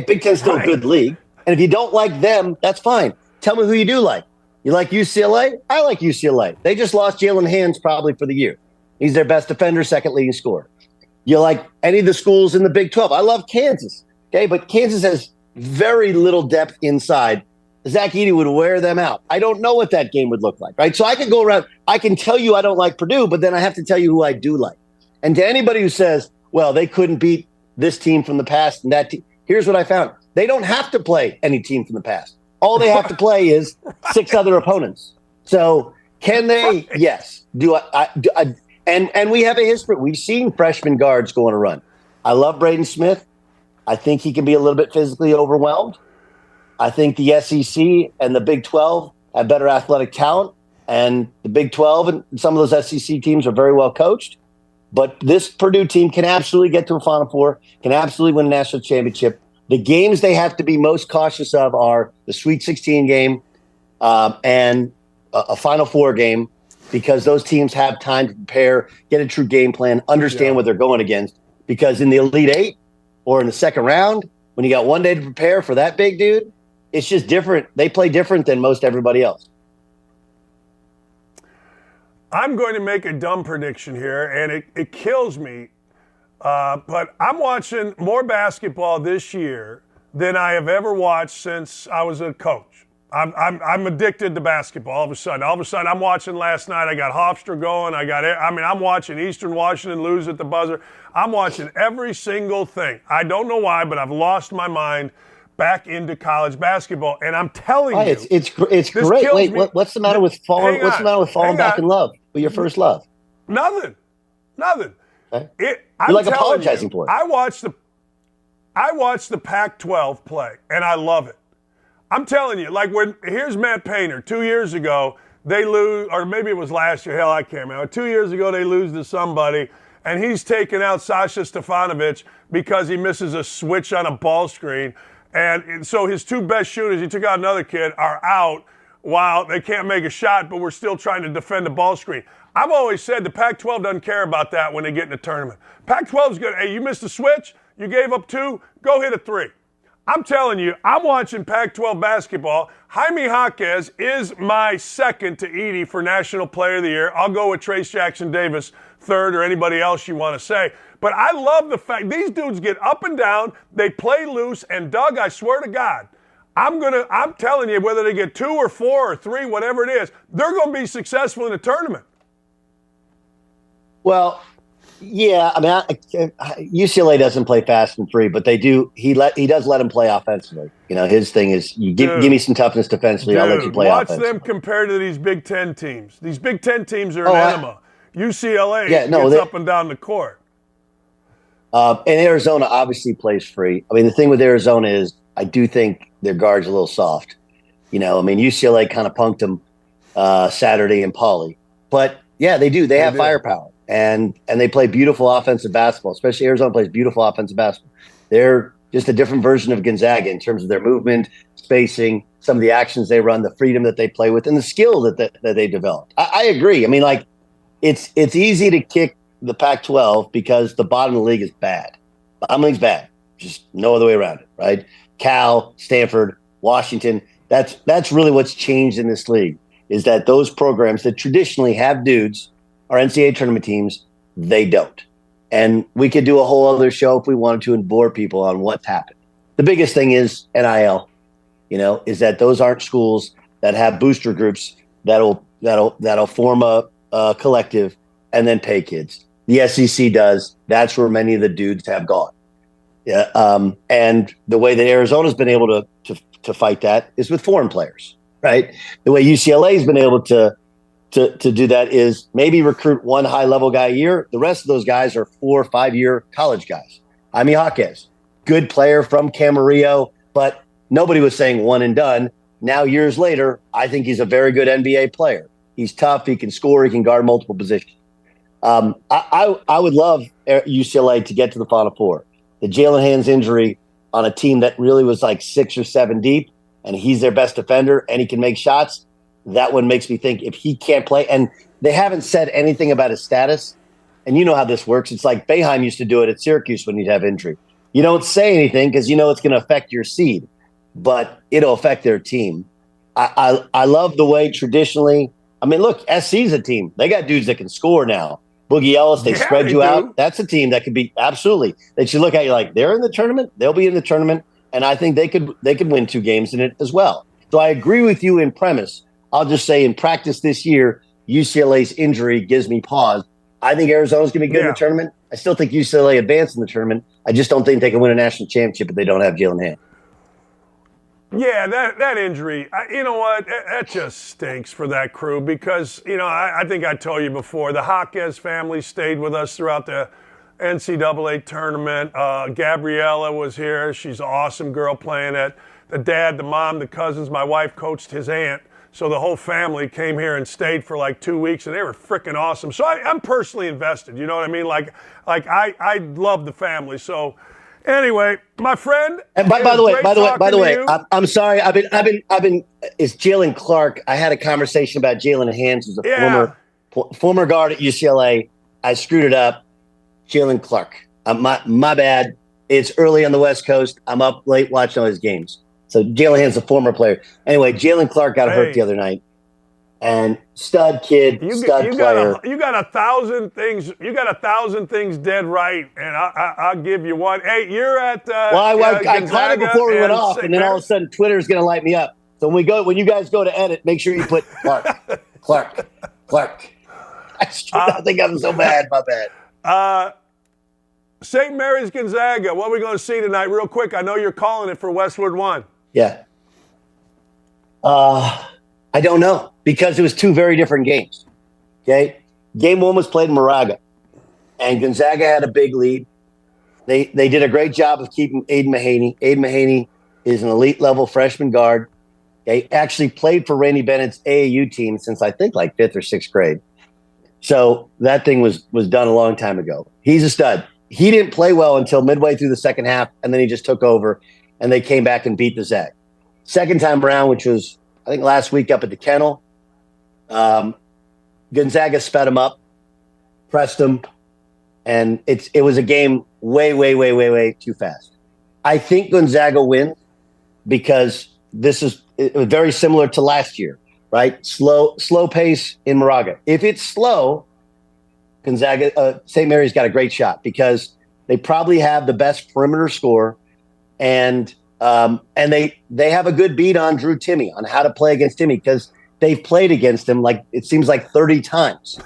Big Ten's still a good league. And if you don't like them, that's fine. Tell me who you do like. You like UCLA? I like UCLA. They just lost Jalen Hands probably for the year. He's their best defender, second leading scorer. You like any of the schools in the Big 12? I love Kansas. Okay, but Kansas has very little depth inside. Zach Edey would wear them out. I don't know what that game would look like, right? So I can go around. I can tell you I don't like Purdue, but then I have to tell you who I do like. And to anybody who says, well, they couldn't beat this team from the past and that team, here's what I found. They don't have to play any team from the past. All they have to play is 6 other opponents. So can they? Yes. And we have a history. We've seen freshman guards go on a run. I love Braden Smith. I think he can be a little bit physically overwhelmed. I think the SEC and the Big 12 have better athletic talent, and the Big 12 and some of those SEC teams are very well coached. But this Purdue team can absolutely get to a Final Four, can absolutely win a national championship. The games they have to be most cautious of are the Sweet 16 game and a Final Four game, because those teams have time to prepare, get a true game plan, understand what they're going against. Because in the Elite Eight or in the second round, when you got one day to prepare for that big dude, it's just different. They play different than most everybody else. I'm going to make a dumb prediction here, and it kills me. But I'm watching more basketball this year than I have ever watched since I was a coach. I'm addicted to basketball all of a sudden. I'm watching last night. I got Hofstra going. I'm watching Eastern Washington lose at the buzzer. I'm watching every single thing. I don't know why, but I've lost my mind back into college basketball. And I'm telling you, it's great. Wait, what's the matter with falling? What's the matter with falling back in love with your first love? Nothing. Okay. You're like apologizing for it. I watched the Pac-12 play, and I love it. I'm telling you, like here's Matt Painter. 2 years ago, they lose, or maybe it was last year. Hell, I can't remember. 2 years ago, they lose to somebody, and he's taking out Sasha Stefanovic because he misses a switch on a ball screen. And so his two best shooters, he took out another kid, are out while they can't make a shot, but we're still trying to defend the ball screen. I've always said the Pac-12 doesn't care about that when they get in the tournament. Pac-12 is good. Hey, you missed a switch, you gave up two, go hit a three. I'm telling you, I'm watching Pac-12 basketball. Jaime Jaquez is my second to Edie for National Player of the Year. I'll go with Trace Jackson Davis third, or anybody else you want to say. But I love the fact these dudes get up and down, they play loose, and Doug, I swear to God, I'm telling you, whether they get 2 or 4 or 3, whatever it is, they're going to be successful in the tournament. Well, yeah, I mean, UCLA doesn't play fast and free, but they do. He does let them play offensively. You know, his thing is, you give me some toughness defensively, I'll let you play offensively. Watch them compared to these Big Ten teams. These Big Ten teams are an enema. UCLA gets up and down the court. And Arizona obviously plays free. I mean, the thing with Arizona is, I do think their guard's a little soft. You know, I mean, UCLA kind of punked them Saturday in Pauley, but yeah, they do. They have firepower. And they play beautiful offensive basketball, especially Arizona plays beautiful offensive basketball. They're just a different version of Gonzaga in terms of their movement, spacing, some of the actions they run, the freedom that they play with, and the skill that they developed. I agree. I mean, like, it's easy to kick the Pac-12 because the bottom of the league is bad. Bottom league's bad. Just no other way around it, right? Cal, Stanford, Washington. That's really what's changed in this league, is that those programs that traditionally have dudes, our NCAA tournament teams, they don't. And we could do a whole other show if we wanted to and bore people on what's happened. The biggest thing is NIL, you know, is that those aren't schools that have booster groups that'll form a collective and then pay kids. The SEC does. That's where many of the dudes have gone. Yeah, and the way that Arizona's been able to fight that is with foreign players, right? The way UCLA has been able to do that is maybe recruit one high-level guy a year. The rest of those guys are 4 or 5 year college guys. Jaime Jaquez, good player from Camarillo, but nobody was saying one and done. Now, years later, I think he's a very good NBA player. He's tough. He can score. He can guard multiple positions. I would love UCLA to get to the Final Four. The Jalen Hands injury on a team that really was like 6 or 7 deep, and he's their best defender, and he can make shots. That one makes me think if he can't play, and they haven't said anything about his status, and you know how this works. It's like Boeheim used to do it at Syracuse when he'd have injury. You don't say anything because you know it's going to affect your seed, but it'll affect their team. I love the way traditionally, I mean, look, SC's a team. They got dudes that can score now. Boogie Ellis, they spread you out. That's a team that could be absolutely. They should look at you like they're in the tournament. They'll be in the tournament, and I think they could win 2 games in it as well. So I agree with you in premise. I'll just say in practice this year, UCLA's injury gives me pause. I think Arizona's going to be good in the tournament. I still think UCLA advanced in the tournament. I just don't think they can win a national championship if they don't have Jalen Hand. Yeah, that injury, you know what? That just stinks for that crew because, you know, I think I told you before, the Jaquez family stayed with us throughout the NCAA tournament. Gabriella was here. She's an awesome girl playing it. The dad, the mom, the cousins, my wife coached his aunt. So the whole family came here and stayed for like 2 weeks, and they were freaking awesome. So I'm personally invested. You know what I mean? Like I love the family. So anyway, my friend. And by the way, I'm sorry. I've been. It's Jalen Clark. I had a conversation about Jalen Hands, who's a former guard at UCLA. I screwed it up. Jalen Clark. My bad. It's early on the West Coast. I'm up late watching all his games. So Jalen Hands, a former player. Anyway, Jalen Clark got hurt the other night, and stud kid, stud player. You got 1,000 things. You got 1,000 things dead right, and I'll give you one. Hey, you're at. I caught it before we went off, and then all of a sudden Twitter's going to light me up. So when you guys go to edit, make sure you put Clark. I think I'm so bad. My bad. St. Mary's Gonzaga. What are we going to see tonight? Real quick. I know you're calling it for Westwood One. Yeah. I don't know, because it was two very different games. Okay. Game one was played in Moraga, and Gonzaga had a big lead. They did a great job of keeping Aiden Mahaney. Aiden Mahaney is an elite level freshman guard. They actually played for Randy Bennett's AAU team since I think like 5th or 6th grade. So that thing was done a long time ago. He's a stud. He didn't play well until midway through the second half, and then he just took over, and they came back and beat the Zag. Second time around, which was, I think, last week up at the Kennel, Gonzaga sped him up, pressed him, and it was a game way too fast. I think Gonzaga wins because this is very similar to last year, right? Slow pace in Moraga. If it's slow, Gonzaga, St. Mary's got a great shot because they probably have the best perimeter score, and they have a good beat on Drew Timme, on how to play against Timme, because they've played against him like it seems like 30 times,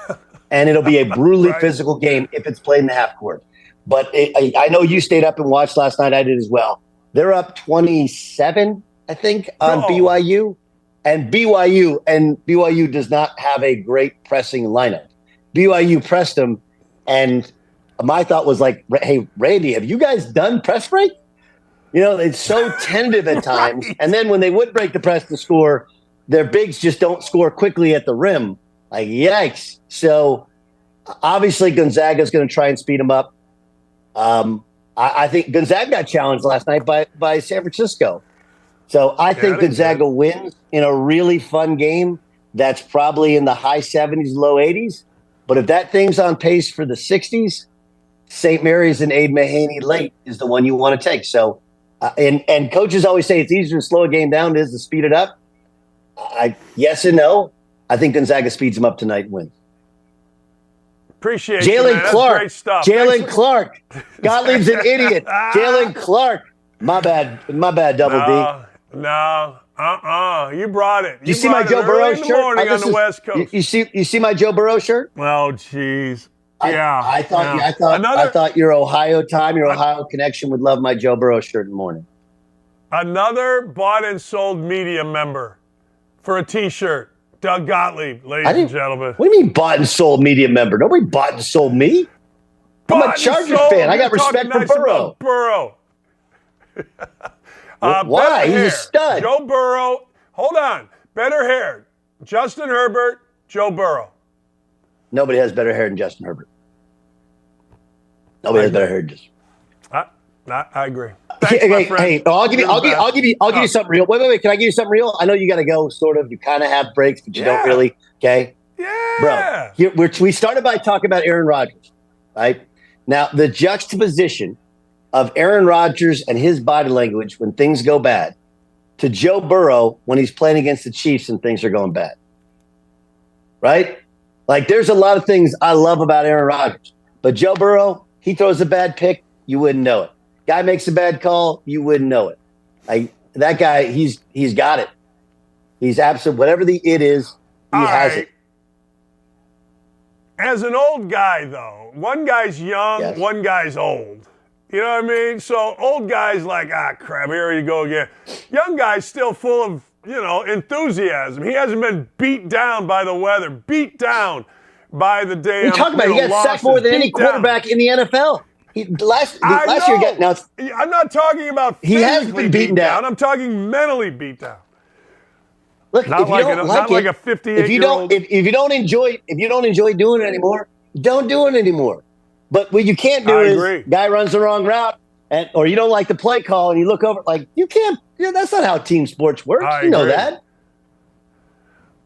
and it'll be a brutally physical game if it's played in the half court. But I know you stayed up and watched last night. I did as well. They're up 27, I think, on BYU, and BYU does not have a great pressing lineup. BYU pressed them, and my thought was like, hey, Randy, have you guys done press break? You know, it's so tentative at times. And then when they would break the press to score, their bigs just don't score quickly at the rim. Like, yikes. So obviously Gonzaga is going to try and speed them up. I think Gonzaga got challenged last night by San Francisco. So I think Gonzaga wins in a really fun game that's probably in the high 70s, low 80s. But if that thing's on pace for the 60s, St. Mary's and Aiden Mahaney late is the one you want to take. So, and coaches always say it's easier to slow a game down than it is to speed it up. Yes and no. I think Gonzaga speeds them up tonight and wins. Appreciate Jalen Clark. Great stuff. Jalen Clark. Gottlieb's an idiot. Jalen Clark. My bad, Double D. No. You brought it. You see my Joe Burrow shirt? Morning on the West Coast. You see my Joe Burrow shirt? Oh, jeez. Yeah. I thought your Ohio time, your Ohio connection would love my Joe Burrow shirt in the morning. Another bought and sold media member for a T-shirt. Doug Gottlieb, ladies and gentlemen. What do you mean bought and sold media member? Nobody bought and sold me. I'm a Chargers fan. I got respect for Burrow. Burrow. Why? He's a stud. Joe Burrow. Hold on. Better hair. Justin Herbert, Joe Burrow. Nobody has better hair than Justin Herbert. Nobody has better hair than Justin. I agree. Thanks, my friend. Hey, I'll give you something real. Wait. Can I give you something real? I know you got to go. Sort of. You kind of have breaks, but you don't really. Okay. Yeah. Bro, we started by talking about Aaron Rodgers, right? Now the juxtaposition of Aaron Rodgers and his body language when things go bad, to Joe Burrow when he's playing against the Chiefs and things are going bad, right? Like, there's a lot of things I love about Aaron Rodgers, but Joe Burrow, he throws a bad pick, you wouldn't know it. Guy makes a bad call, you wouldn't know it. Like, that guy, he's got it. He's absolute. Whatever the it is, he has it. As an old guy, though, one guy's young, one guy's old. You know what I mean? So old guy's like, crap, here you go again. Young guy's still full of, enthusiasm. He hasn't been beat down by the weather, beat down by the damn. What are you talking about? He got sacked more than any quarterback in the NFL. Last year, now I'm not talking about he has been beaten down. I'm talking mentally beat down. Look, Not if you like don't a, like not it, like a 58-year-old. if you don't enjoy doing it anymore, don't do it anymore. But what you can't do I is agree. guy runs the wrong route, or you don't like the play call, and you look over like you can't. That's not how team sports works. I You know agree. that.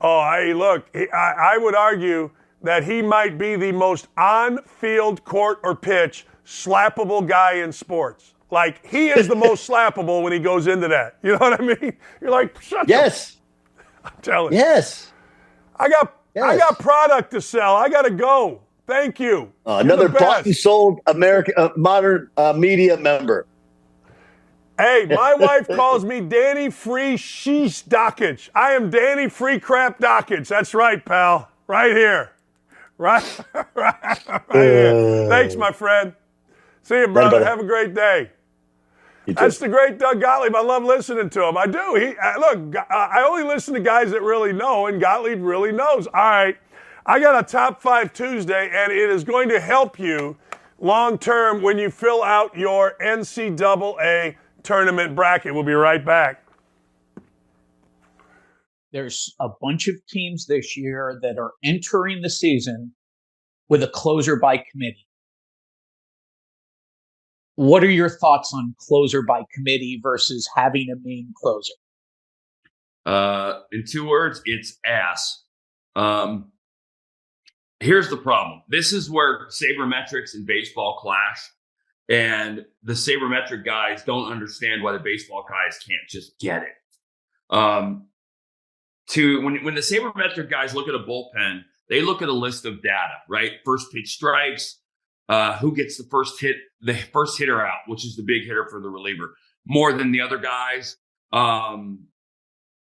Oh, hey, look, I would argue that he might be the most on-field, court, or pitch slappable guy in sports. Like, he is the most slappable when he goes into that. You know what I mean? You're like, shut Yes. I'm telling you. Yes. I got product to sell. I got to go. Thank you. You're Another the best. bought and sold modern media member. Hey, my wife calls me Danny Free Sheesh Dakich. I am Danny Free Crap Dakich. That's right, pal. Right here. Right here. Thanks, my friend. See you, brother. Have a great day. That's the great Doug Gottlieb. I love listening to him. I do. I only listen to guys that really know, and Gottlieb really knows. All right. I got a Top 5 Tuesday, and it is going to help you long term when you fill out your NCAA tournament bracket. We'll be right back. There's a bunch of teams this year that are entering the season with a closer by committee. What are your thoughts on closer by committee versus having a main closer? In 2 words, it's ass. Here's the problem. This is where sabermetrics and baseball clash. And the sabermetric guys don't understand why the baseball guys can't just get it. When the sabermetric guys look at a bullpen, they look at a list of data, right? First pitch strikes, who gets the first hitter out, which is the big hitter for the reliever, more than the other guys.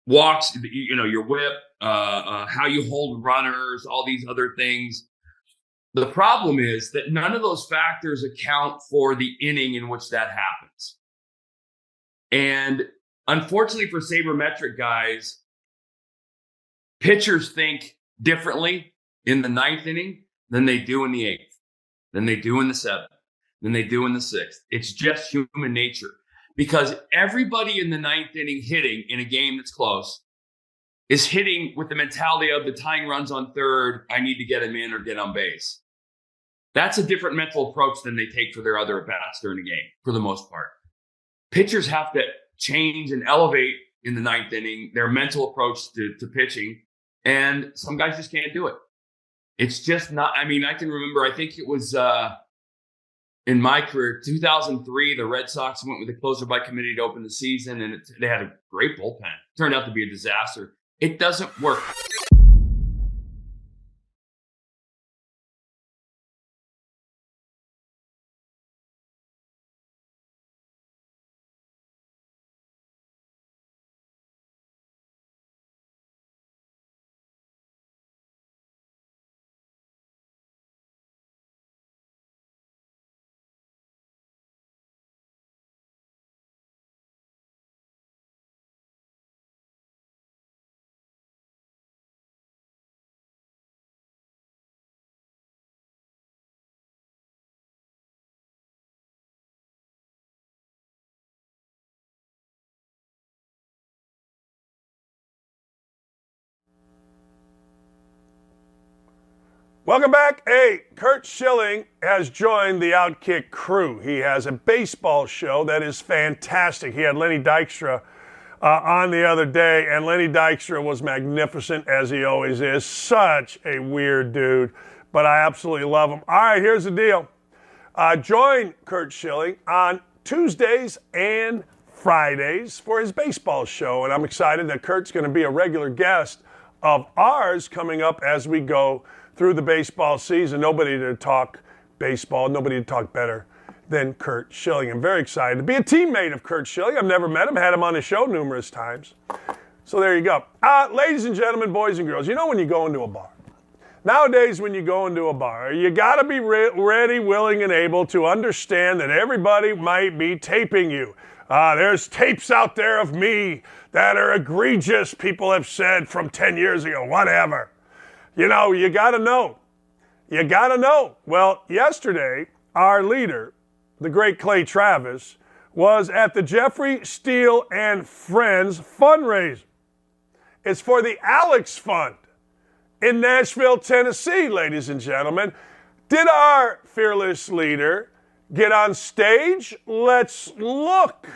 Walks, your whip, how you hold runners, all these other things. The problem is that none of those factors account for the inning in which that happens. And unfortunately for sabermetric guys, pitchers think differently in the 9th inning than they do in the 8th, than they do in the 7th, than they do in the 6th. It's just human nature, because everybody in the 9th inning hitting in a game that's close is hitting with the mentality of the tying runs on third, I need to get him in or get on base. That's a different mental approach than they take for their other at-bats during the game, for the most part. Pitchers have to change and elevate in the 9th inning their mental approach to pitching, and some guys just can't do it. It's just not, I can remember, I think it was in my career, 2003, the Red Sox went with a closer by committee to open the season, and they had a great bullpen. It turned out to be a disaster. It doesn't work. Welcome back. Hey, Kurt Schilling has joined the OutKick crew. He has a baseball show that is fantastic. He had Lenny Dykstra on the other day, and Lenny Dykstra was magnificent, as he always is. Such a weird dude, but I absolutely love him. All right, here's the deal. Join Kurt Schilling on Tuesdays and Fridays for his baseball show, and I'm excited that Kurt's going to be a regular guest of ours coming up as we go through the baseball season. Nobody to talk baseball, nobody to talk better than Kurt Schilling. I'm very excited to be a teammate of Kurt Schilling. I've never met him, had him on the show numerous times. So there you go. Ladies and gentlemen, boys and girls, you know when you go into a bar. Nowadays, when you go into a bar, you got to be ready, willing, and able to understand that everybody might be taping you. There's tapes out there of me that are egregious, people have said from 10 years ago, whatever. You know, you got to know. You got to know. Well, yesterday, our leader, the great Clay Travis, was at the Jeffrey Steele and Friends fundraiser. It's for the Alex Fund in Nashville, Tennessee, ladies and gentlemen. Did our fearless leader get on stage? Let's look.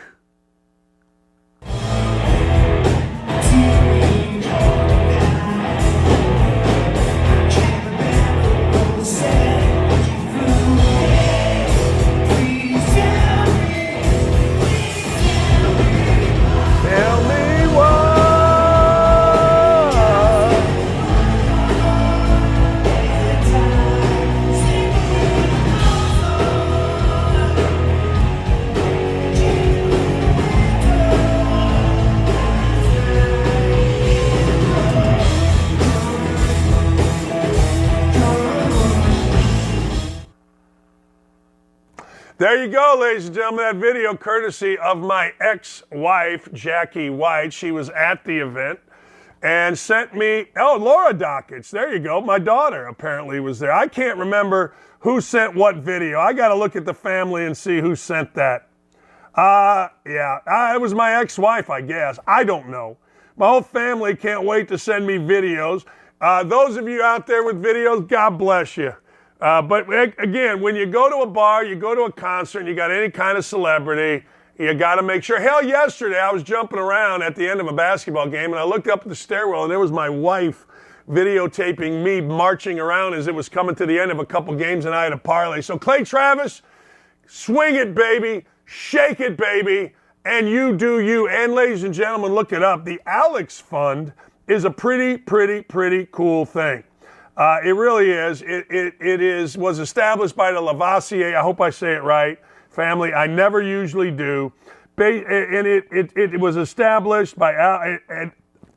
Tell me what. There you go, ladies and gentlemen. That video courtesy of my ex-wife, Jackie White. She was at the event and sent me, Laura Dakich. There you go. My daughter apparently was there. I can't remember who sent what video. I got to look at the family and see who sent that. It was my ex-wife, I guess. I don't know. My whole family can't wait to send me videos. Those of you out there with videos, God bless you. But again, when you go to a bar, you go to a concert, and you got any kind of celebrity, you got to make sure. Hell, yesterday I was jumping around at the end of a basketball game, and I looked up at the stairwell, and there was my wife videotaping me marching around as it was coming to the end of a couple games, and I had a parlay. So Clay Travis, swing it, baby. Shake it, baby. And you do you. And ladies and gentlemen, look it up. The Alex Fund is a pretty cool thing. It really is. It was established by the Lavoisier, I hope I say it right, family. I never usually do. And it was established by,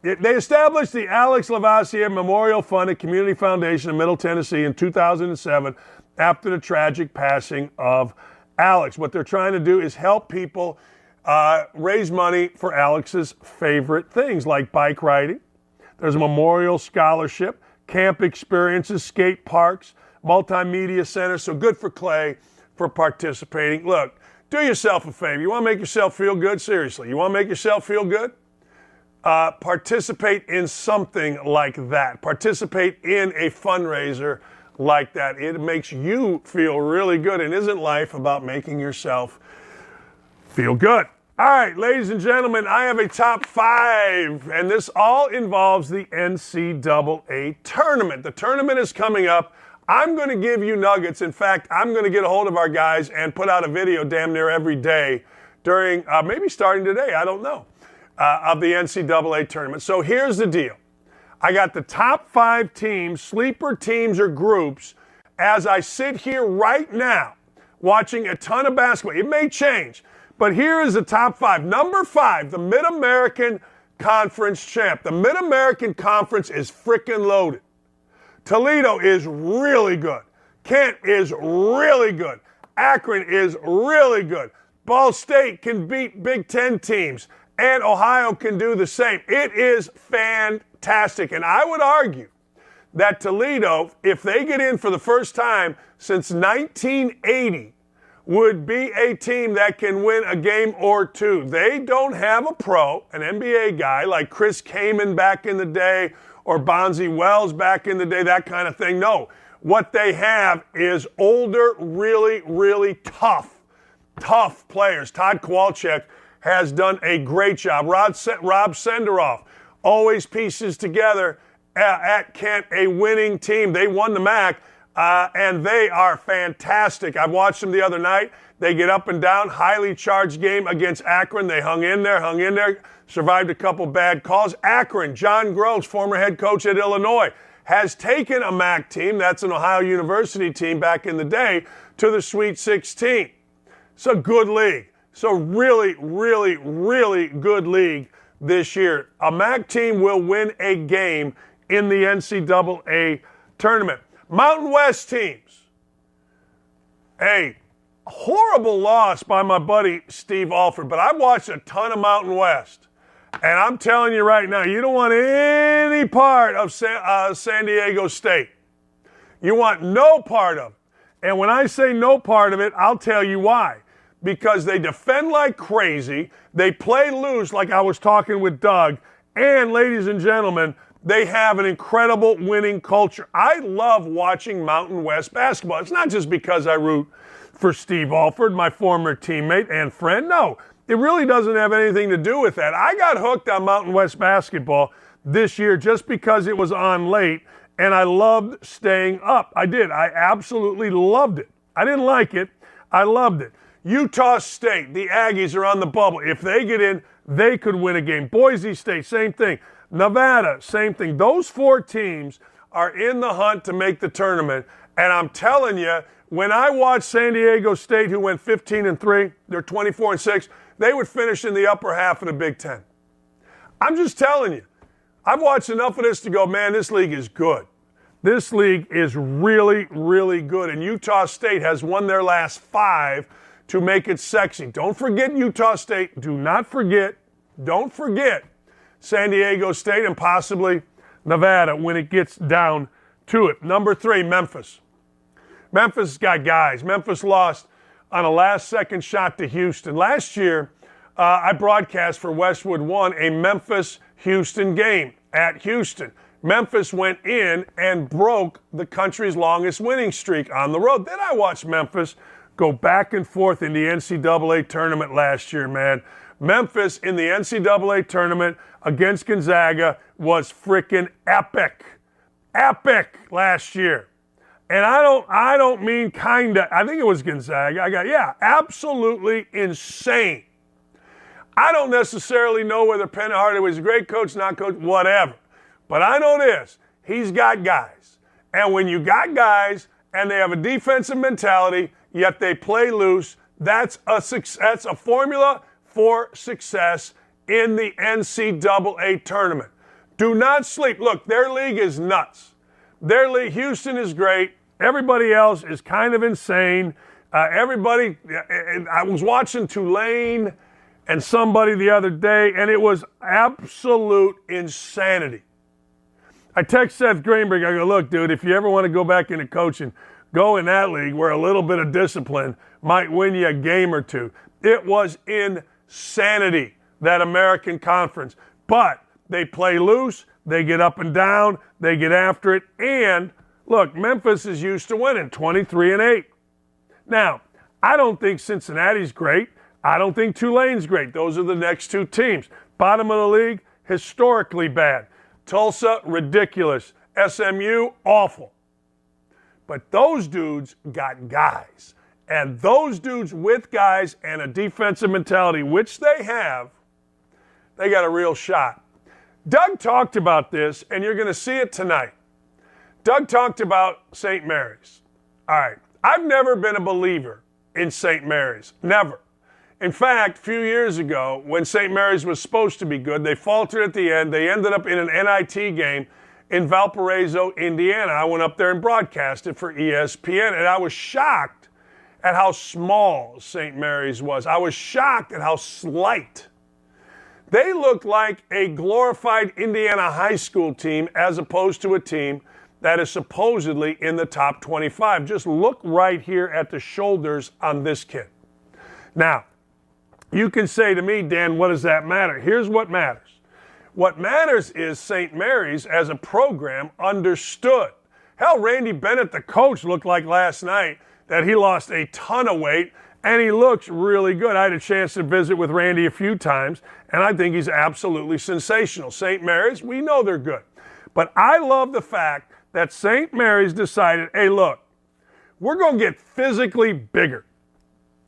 they established the Alex Lavoisier Memorial Fund and Community Foundation in Middle Tennessee in 2007 after the tragic passing of Alex. What they're trying to do is help people raise money for Alex's favorite things like bike riding. There's a memorial scholarship, camp experiences, skate parks, multimedia centers. So good for Clay for participating. Look, do yourself a favor. You want to make yourself feel good? Seriously, you want to make yourself feel good? Participate in something like that. Participate in a fundraiser like that. It makes you feel really good. And isn't life about making yourself feel good? All right, ladies and gentlemen, I have a top 5, and this all involves the NCAA tournament. The tournament is coming up. I'm going to give you nuggets. In fact, I'm going to get a hold of our guys and put out a video damn near every day during, maybe starting today, I don't know, of the NCAA tournament. So here's the deal. I got the top 5 teams, sleeper teams or groups, as I sit here right now watching a ton of basketball. It may change. But here is the top 5. Number 5, the Mid-American Conference champ. The Mid-American Conference is freaking loaded. Toledo is really good. Kent is really good. Akron is really good. Ball State can beat Big Ten teams. And Ohio can do the same. It is fantastic. And I would argue that Toledo, if they get in for the first time since 1980, would be a team that can win a game or two. They don't have a pro, an NBA guy like Chris Kaman back in the day or Bonzi Wells back in the day, that kind of thing. No, what they have is older, really tough players. Todd Kowalczyk has done a great job. Rob Senderoff always pieces together at Kent a winning team. They won the MAC. And they are fantastic. I watched them the other night. They get up and down. Highly charged game against Akron. They hung in there, survived a couple bad calls. Akron, John Gross, former head coach at Illinois, has taken a MAC team, that's an Ohio University team back in the day, to the Sweet 16. It's a good league. So really good league this year. A MAC team will win a game in the NCAA tournament. Mountain West teams. Hey, horrible loss by my buddy Steve Alford, but I've watched a ton of Mountain West. And I'm telling you right now, you don't want any part of San Diego State. You want no part of it. And when I say no part of it, I'll tell you why. Because they defend like crazy, they play loose like I was talking with Doug, And ladies and gentlemen, they have an incredible winning culture. I love watching Mountain West basketball. It's not just because I root for Steve Alford, my former teammate and friend. No, it really doesn't have anything to do with that. I got hooked on Mountain West basketball this year just because it was on late, and I loved staying up. I did. I absolutely loved it. I didn't like it. I loved it. Utah State, the Aggies are on the bubble. If they get in, they could win a game. Boise State, same thing. Nevada, same thing. Those 4 teams are in the hunt to make the tournament. And I'm telling you, when I watched San Diego State, who went 15-3, they're 24-6, they would finish in the upper half of the Big Ten. I'm just telling you. I've watched enough of this to go, man, this league is good. This league is really, really good. And Utah State has won their last 5 to make it sexy. Don't forget Utah State. Don't forget San Diego State and possibly Nevada when it gets down to it. Number 3, Memphis. Memphis got guys. Memphis lost on a last-second shot to Houston. Last year, I broadcast for Westwood One a Memphis-Houston game at Houston. Memphis went in and broke the country's longest winning streak on the road. Then I watched Memphis go back and forth in the NCAA tournament last year, man. Memphis in the NCAA tournament against Gonzaga was freaking epic. Epic last year. And I don't mean kinda. I think it was Gonzaga. Absolutely insane. I don't necessarily know whether Penn Hardaway was a great coach, not coach, whatever. But I know this. He's got guys. And when you got guys and they have a defensive mentality, yet they play loose, that's a formula for success in the NCAA tournament. Do not sleep. Look, their league is nuts. Their league, Houston is great. Everybody else is kind of insane. I was watching Tulane and somebody the other day, and it was absolute insanity. I text Seth Greenberg, I go, look, dude, if you ever want to go back into coaching, go in that league where a little bit of discipline might win you a game or two. It was insanity, that American Conference. But they play loose, they get up and down, they get after it, and look, Memphis is used to winning 23-8. Now, I don't think Cincinnati's great. I don't think Tulane's great. Those are the next 2 teams. Bottom of the league, historically bad. Tulsa, ridiculous. SMU, awful. But those dudes got guys. And those dudes with guys and a defensive mentality, which they have, they got a real shot. Doug talked about this, and you're going to see it tonight. Doug talked about St. Mary's. All right. I've never been a believer in St. Mary's. Never. In fact, a few years ago, when St. Mary's was supposed to be good, they faltered at the end. They ended up in an NIT game in Valparaiso, Indiana. I went up there and broadcasted for ESPN, and I was shocked at how small St. Mary's was. I was shocked at how slight. They looked like a glorified Indiana high school team as opposed to a team that is supposedly in the top 25. Just look right here at the shoulders on this kid. Now, you can say to me, Dan, what does that matter? Here's what matters. What matters is St. Mary's as a program understood. Hell, Randy Bennett, the coach, looked like last night that he lost a ton of weight, and he looks really good. I had a chance to visit with Randy a few times, and I think he's absolutely sensational. St. Mary's, we know they're good. But I love the fact that St. Mary's decided, hey, look, we're going to get physically bigger.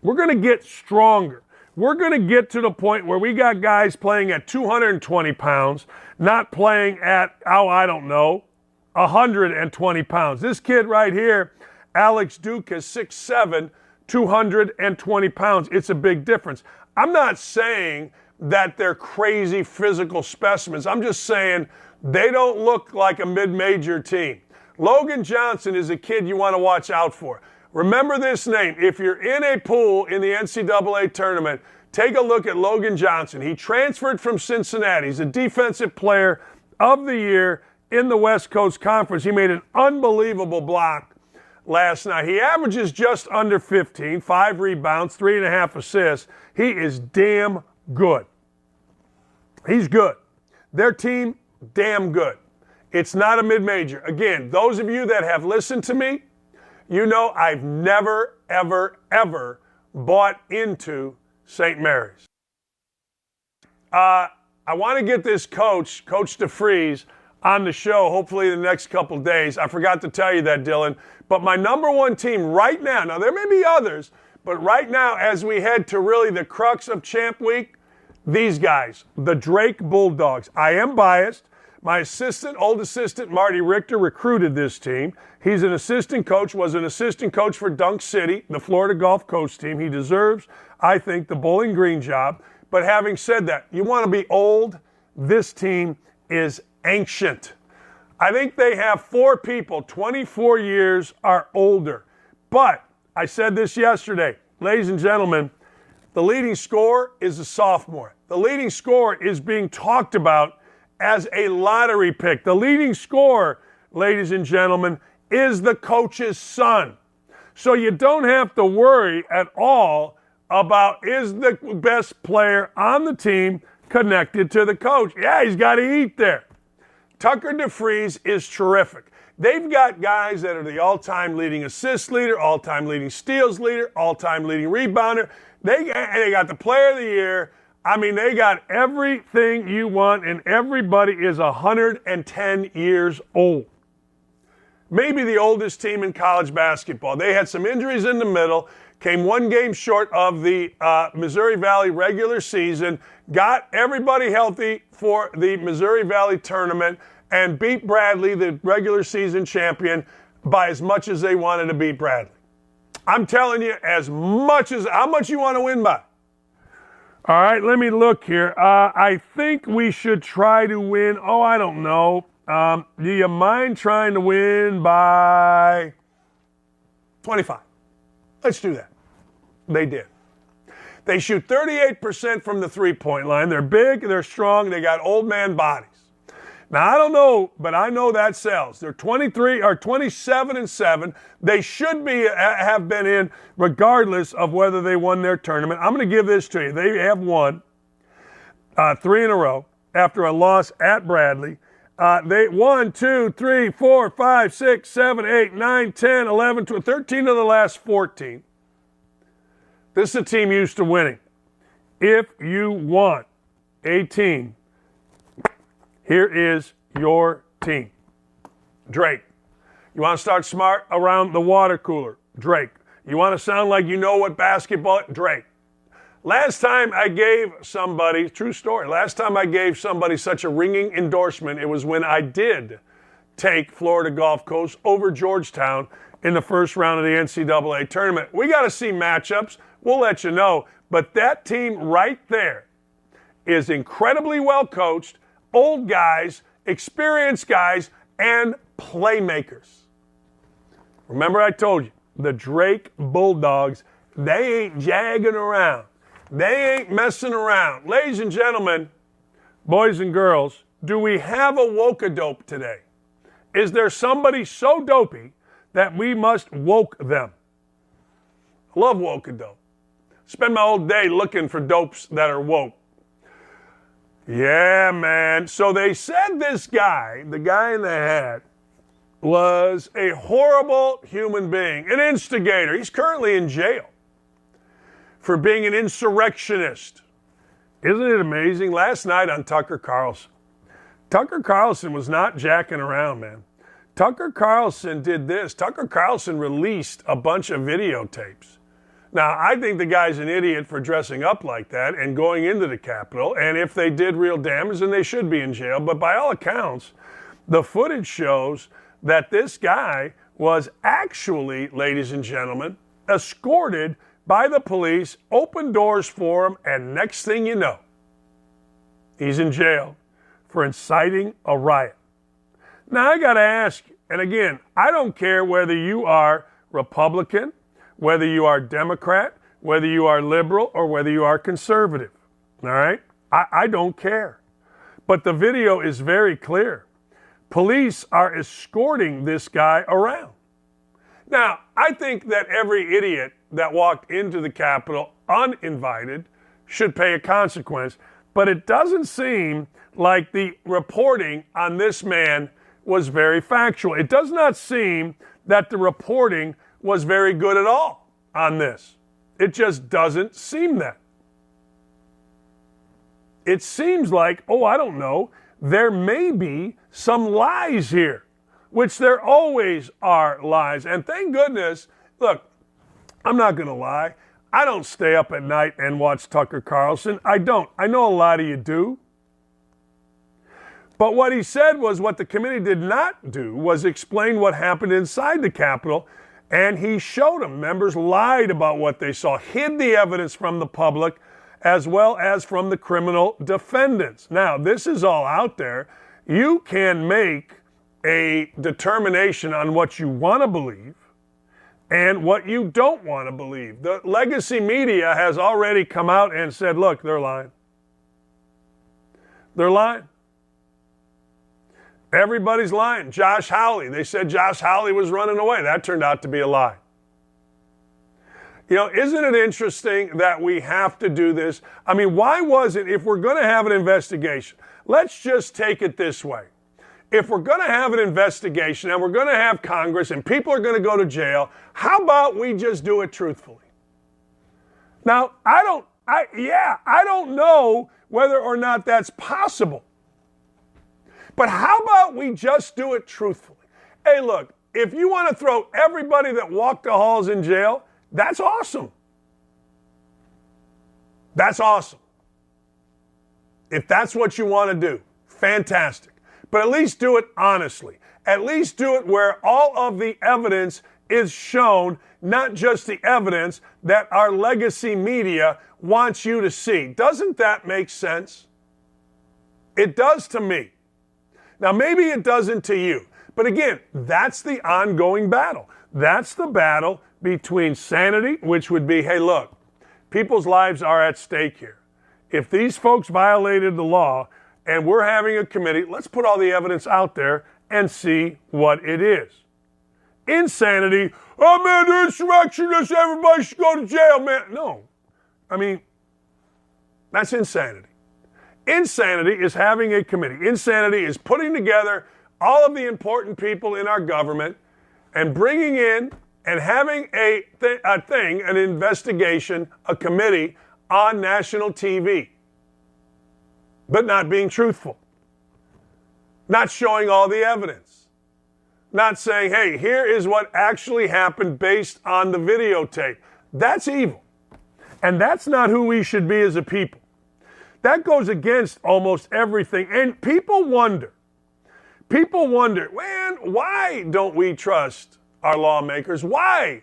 We're going to get stronger. We're going to get to the point where we got guys playing at 220 pounds, not playing at, 120 pounds. This kid right here, Alex Duke, is 6'7", 220 pounds. It's a big difference. I'm not saying that they're crazy physical specimens. I'm just saying they don't look like a mid-major team. Logan Johnson is a kid you want to watch out for. Remember this name. If you're in a pool in the NCAA tournament, take a look at Logan Johnson. He transferred from Cincinnati. He's a defensive player of the year in the West Coast Conference. He made an unbelievable block last night. He averages just under 15, 5 rebounds, 3.5 assists. He is damn good. He's good. Their team, damn good. It's not a mid-major. Again, those of you that have listened to me, you know I've never, ever, ever bought into St. Mary's. I want to get this Coach DeFries, on the show, hopefully in the next couple days. I forgot to tell you that, Dylan. But my number one team right now there may be others, but right now as we head to really the crux of Champ Week, these guys, the Drake Bulldogs. I am biased. My old assistant, Marty Richter, recruited this team. He's an assistant coach, was an assistant coach for Dunk City, the Florida Gulf Coast team. He deserves, I think, the Bowling Green job. But having said that, you want to be old, this team is ancient. I think they have 4 people, 24 years or older. But I said this yesterday, ladies and gentlemen, the leading scorer is a sophomore. The leading scorer is being talked about as a lottery pick. The leading scorer, ladies and gentlemen, is the coach's son. So you don't have to worry at all about is the best player on the team connected to the coach. Yeah, he's got to eat there. Tucker DeFries is terrific. They've got guys that are the all-time leading assist leader, all-time leading steals leader, all-time leading rebounder. They got the player of the year. I mean, they got everything you want, and everybody is 110 years old. Maybe the oldest team in college basketball. They had some injuries in the middle, came 1 game short of the Missouri Valley regular season, got everybody healthy for the Missouri Valley tournament, and beat Bradley, the regular season champion, by as much as they wanted to beat Bradley. I'm telling you, how much you want to win by? All right, let me look here. I think we should try to win. Oh, I don't know. Do you mind trying to win by 25? Let's do that. They did. They shoot 38% from the three-point line. They're big, they're strong, they got old man bodies. Now, I don't know, but I know that sells. They're 27-7. They should have been in regardless of whether they won their tournament. I'm going to give this to you. They have won 3 in a row after a loss at Bradley. They 1, 2, 3, 4, 5, 6, 7, 8, 9, 10, 11, 12, 13 of the last 14. This is a team used to winning. If you want a team, here is your team. Drake. You want to start smart around the water cooler? Drake. You want to sound like you know what basketball? Drake. Last time I gave somebody, true story, last time I gave somebody such a ringing endorsement, it was when I did take Florida Gulf Coast over Georgetown in the first round of the NCAA tournament. We got to see matchups. We'll let you know. But that team right there is incredibly well coached, old guys, experienced guys, and playmakers. Remember I told you, the Drake Bulldogs, they ain't jagging around. They ain't messing around. Ladies and gentlemen, boys and girls, do we have a woke-a-dope today? Is there somebody so dopey that we must woke them? I love woke-a-dope. Spend my whole day looking for dopes that are woke. Yeah, man. So they said this guy, the guy in the hat, was a horrible human being, an instigator. He's currently in jail for being an insurrectionist. Isn't it amazing? Last night on Tucker Carlson was not jacking around, man. Tucker Carlson did this. Tucker Carlson released a bunch of videotapes. Now, I think the guy's an idiot for dressing up like that and going into the Capitol. And if they did real damage, then they should be in jail. But by all accounts, the footage shows that this guy was actually, ladies and gentlemen, escorted by the police, opened doors for him, and next thing you know, he's in jail for inciting a riot. Now, I got to ask you, and again, I don't care whether you are Republican, whether you are Democrat, whether you are liberal, or whether you are conservative, all right? I don't care. But the video is very clear. Police are escorting this guy around. Now, I think that every idiot that walked into the Capitol uninvited should pay a consequence, but it doesn't seem like the reporting on this man was very factual. It does not seem that the reporting was very good at all on this. It just doesn't seem that. It seems like, I don't know, there may be some lies here, which there always are lies. And thank goodness, look, I'm not going to lie. I don't stay up at night and watch Tucker Carlson. I don't. I know a lot of you do. But what he said was what the committee did not do was explain what happened inside the Capitol, and he showed them. Members lied about what they saw, hid the evidence from the public, as well as from the criminal defendants. Now, this is all out there. You can make a determination on what you want to believe and what you don't want to believe. The legacy media has already come out and said, look, they're lying. They're lying. Everybody's lying. Josh Hawley, they said Josh Hawley was running away. That turned out to be a lie. Isn't it interesting that we have to do this? I mean, why was it, if we're going to have an investigation, let's just take it this way. If we're going to have an investigation and we're going to have Congress and people are going to go to jail, how about we just do it truthfully? Now, I don't know whether or not that's possible. But how about we just do it truthfully? Hey, look, if you want to throw everybody that walked the halls in jail, that's awesome. That's awesome. If that's what you want to do, fantastic. But at least do it honestly. At least do it where all of the evidence is shown, not just the evidence that our legacy media wants you to see. Doesn't that make sense? It does to me. Now, maybe it doesn't to you. But again, that's the ongoing battle. That's the battle between sanity, which would be, hey, look, people's lives are at stake here. If these folks violated the law and we're having a committee, let's put all the evidence out there and see what it is. Insanity, oh man, they're insurrectionists, everybody should go to jail, man. No, I mean, that's insanity. Insanity is having a committee. Insanity is putting together all of the important people in our government and bringing in and having an investigation, a committee on national TV, but not being truthful, not showing all the evidence, not saying, hey, here is what actually happened based on the videotape. That's evil. And that's not who we should be as a people. That goes against almost everything. And people wonder, man, why don't we trust our lawmakers? Why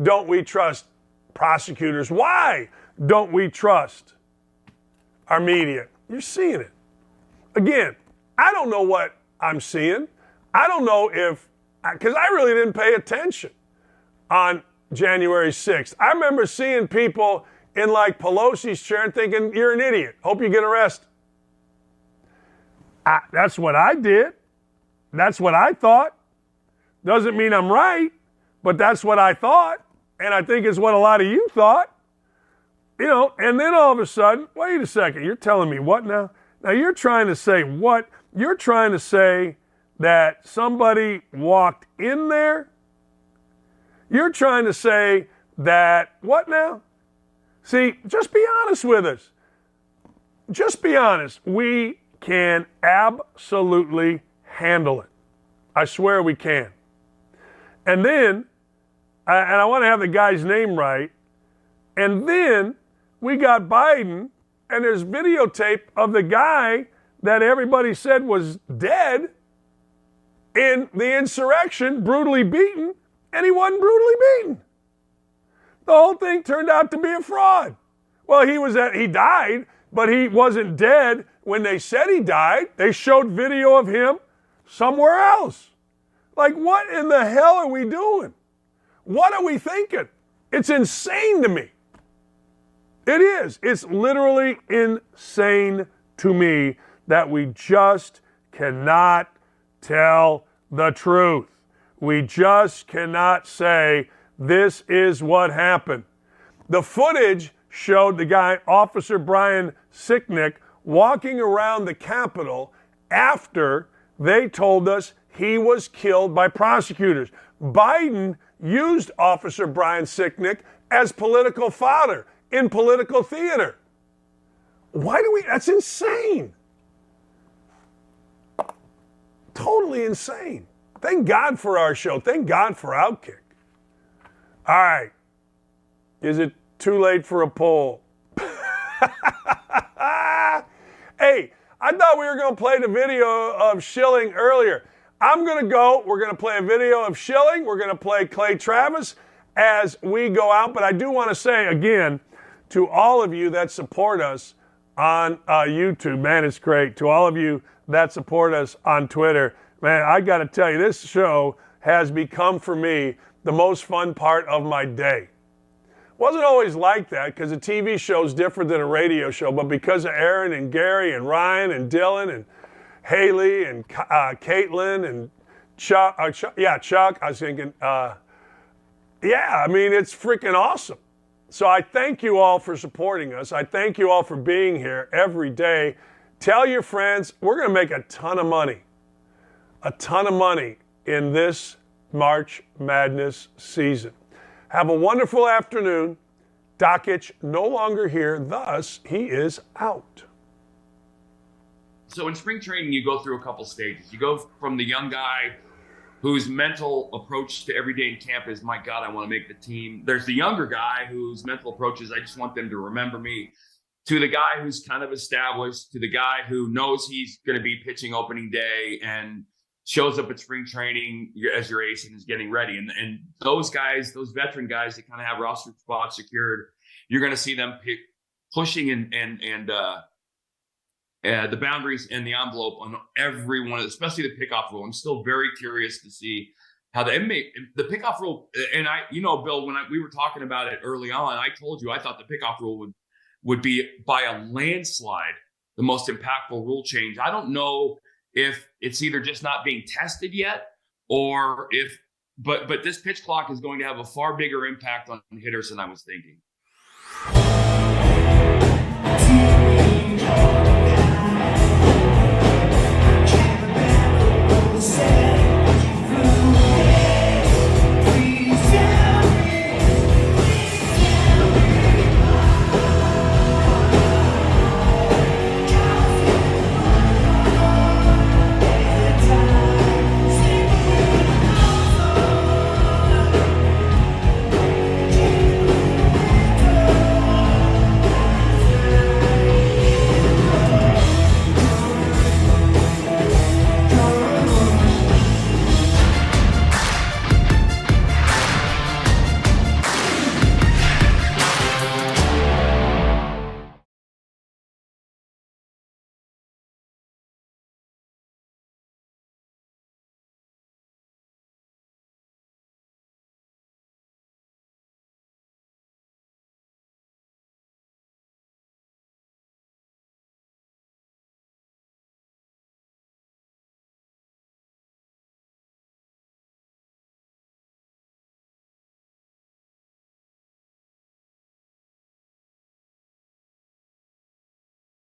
don't we trust prosecutors? Why don't we trust our media? You're seeing it. Again, I don't know what I'm seeing. I don't know because I really didn't pay attention on January 6th. I remember seeing people in like Pelosi's chair and thinking, you're an idiot. Hope you get arrested. That's what I did. That's what I thought. Doesn't mean I'm right, but that's what I thought. And I think it's what a lot of you thought. And then all of a sudden, wait a second, you're telling me what now? Now you're trying to say what? You're trying to say that somebody walked in there? You're trying to say that, what now? See, just be honest with us. Just be honest. We can absolutely handle it. I swear we can. And then, and I want to have the guy's name right, and then we got Biden, and there's videotape of the guy that everybody said was dead in the insurrection, brutally beaten, and he wasn't brutally beaten. The whole thing turned out to be a fraud. Well, he died, but he wasn't dead when they said he died. They showed video of him somewhere else. Like, what in the hell are we doing? What are we thinking? It's insane to me. It is. It's literally insane to me that we just cannot tell the truth. We just cannot say, this is what happened. The footage showed the guy, Officer Brian Sicknick, walking around the Capitol after they told us he was killed by prosecutors. Biden used Officer Brian Sicknick as political fodder in political theater. Why do we? That's insane. Totally insane. Thank God for our show. Thank God for OutKick. All right. Is it too late for a poll? Hey, I thought we were going to play the video of Schilling earlier. I'm going to go. We're going to play a video of Schilling. We're going to play Clay Travis as we go out. But I do want to say again to all of you that support us on YouTube, man, it's great. To all of you that support us on Twitter, man, I got to tell you, this show has become for me the most fun part of my day. Wasn't always like that because a TV show is different than a radio show, but because of Aaron and Gary and Ryan and Dylan and Haley and Caitlin and Chuck, Chuck, I was thinking, I mean, it's freaking awesome. So I thank you all for supporting us. I thank you all for being here every day. Tell your friends, we're going to make a ton of money in this March Madness season. Have a wonderful afternoon. Dakich no longer here, thus he is out. So in spring training, you go through a couple stages. You go from the young guy whose mental approach to every day in camp is, my God, I want to make the team. There's the younger guy whose mental approach is, I just want them to remember me. To the guy who's kind of established, to the guy who knows he's going to be pitching opening day and shows up at spring training as your ace and is getting ready. And those guys, those veteran guys that kind of have roster spots secured, you're going to see them pushing and the boundaries and the envelope on every one of, especially the pickoff rule. I'm still very curious to see how the pickoff rule. And Bill, when we were talking about it early on, I told you I thought the pickoff rule would be by a landslide the most impactful rule change. I don't know if it's either just not being tested yet, or but this pitch clock is going to have a far bigger impact on hitters than I was thinking.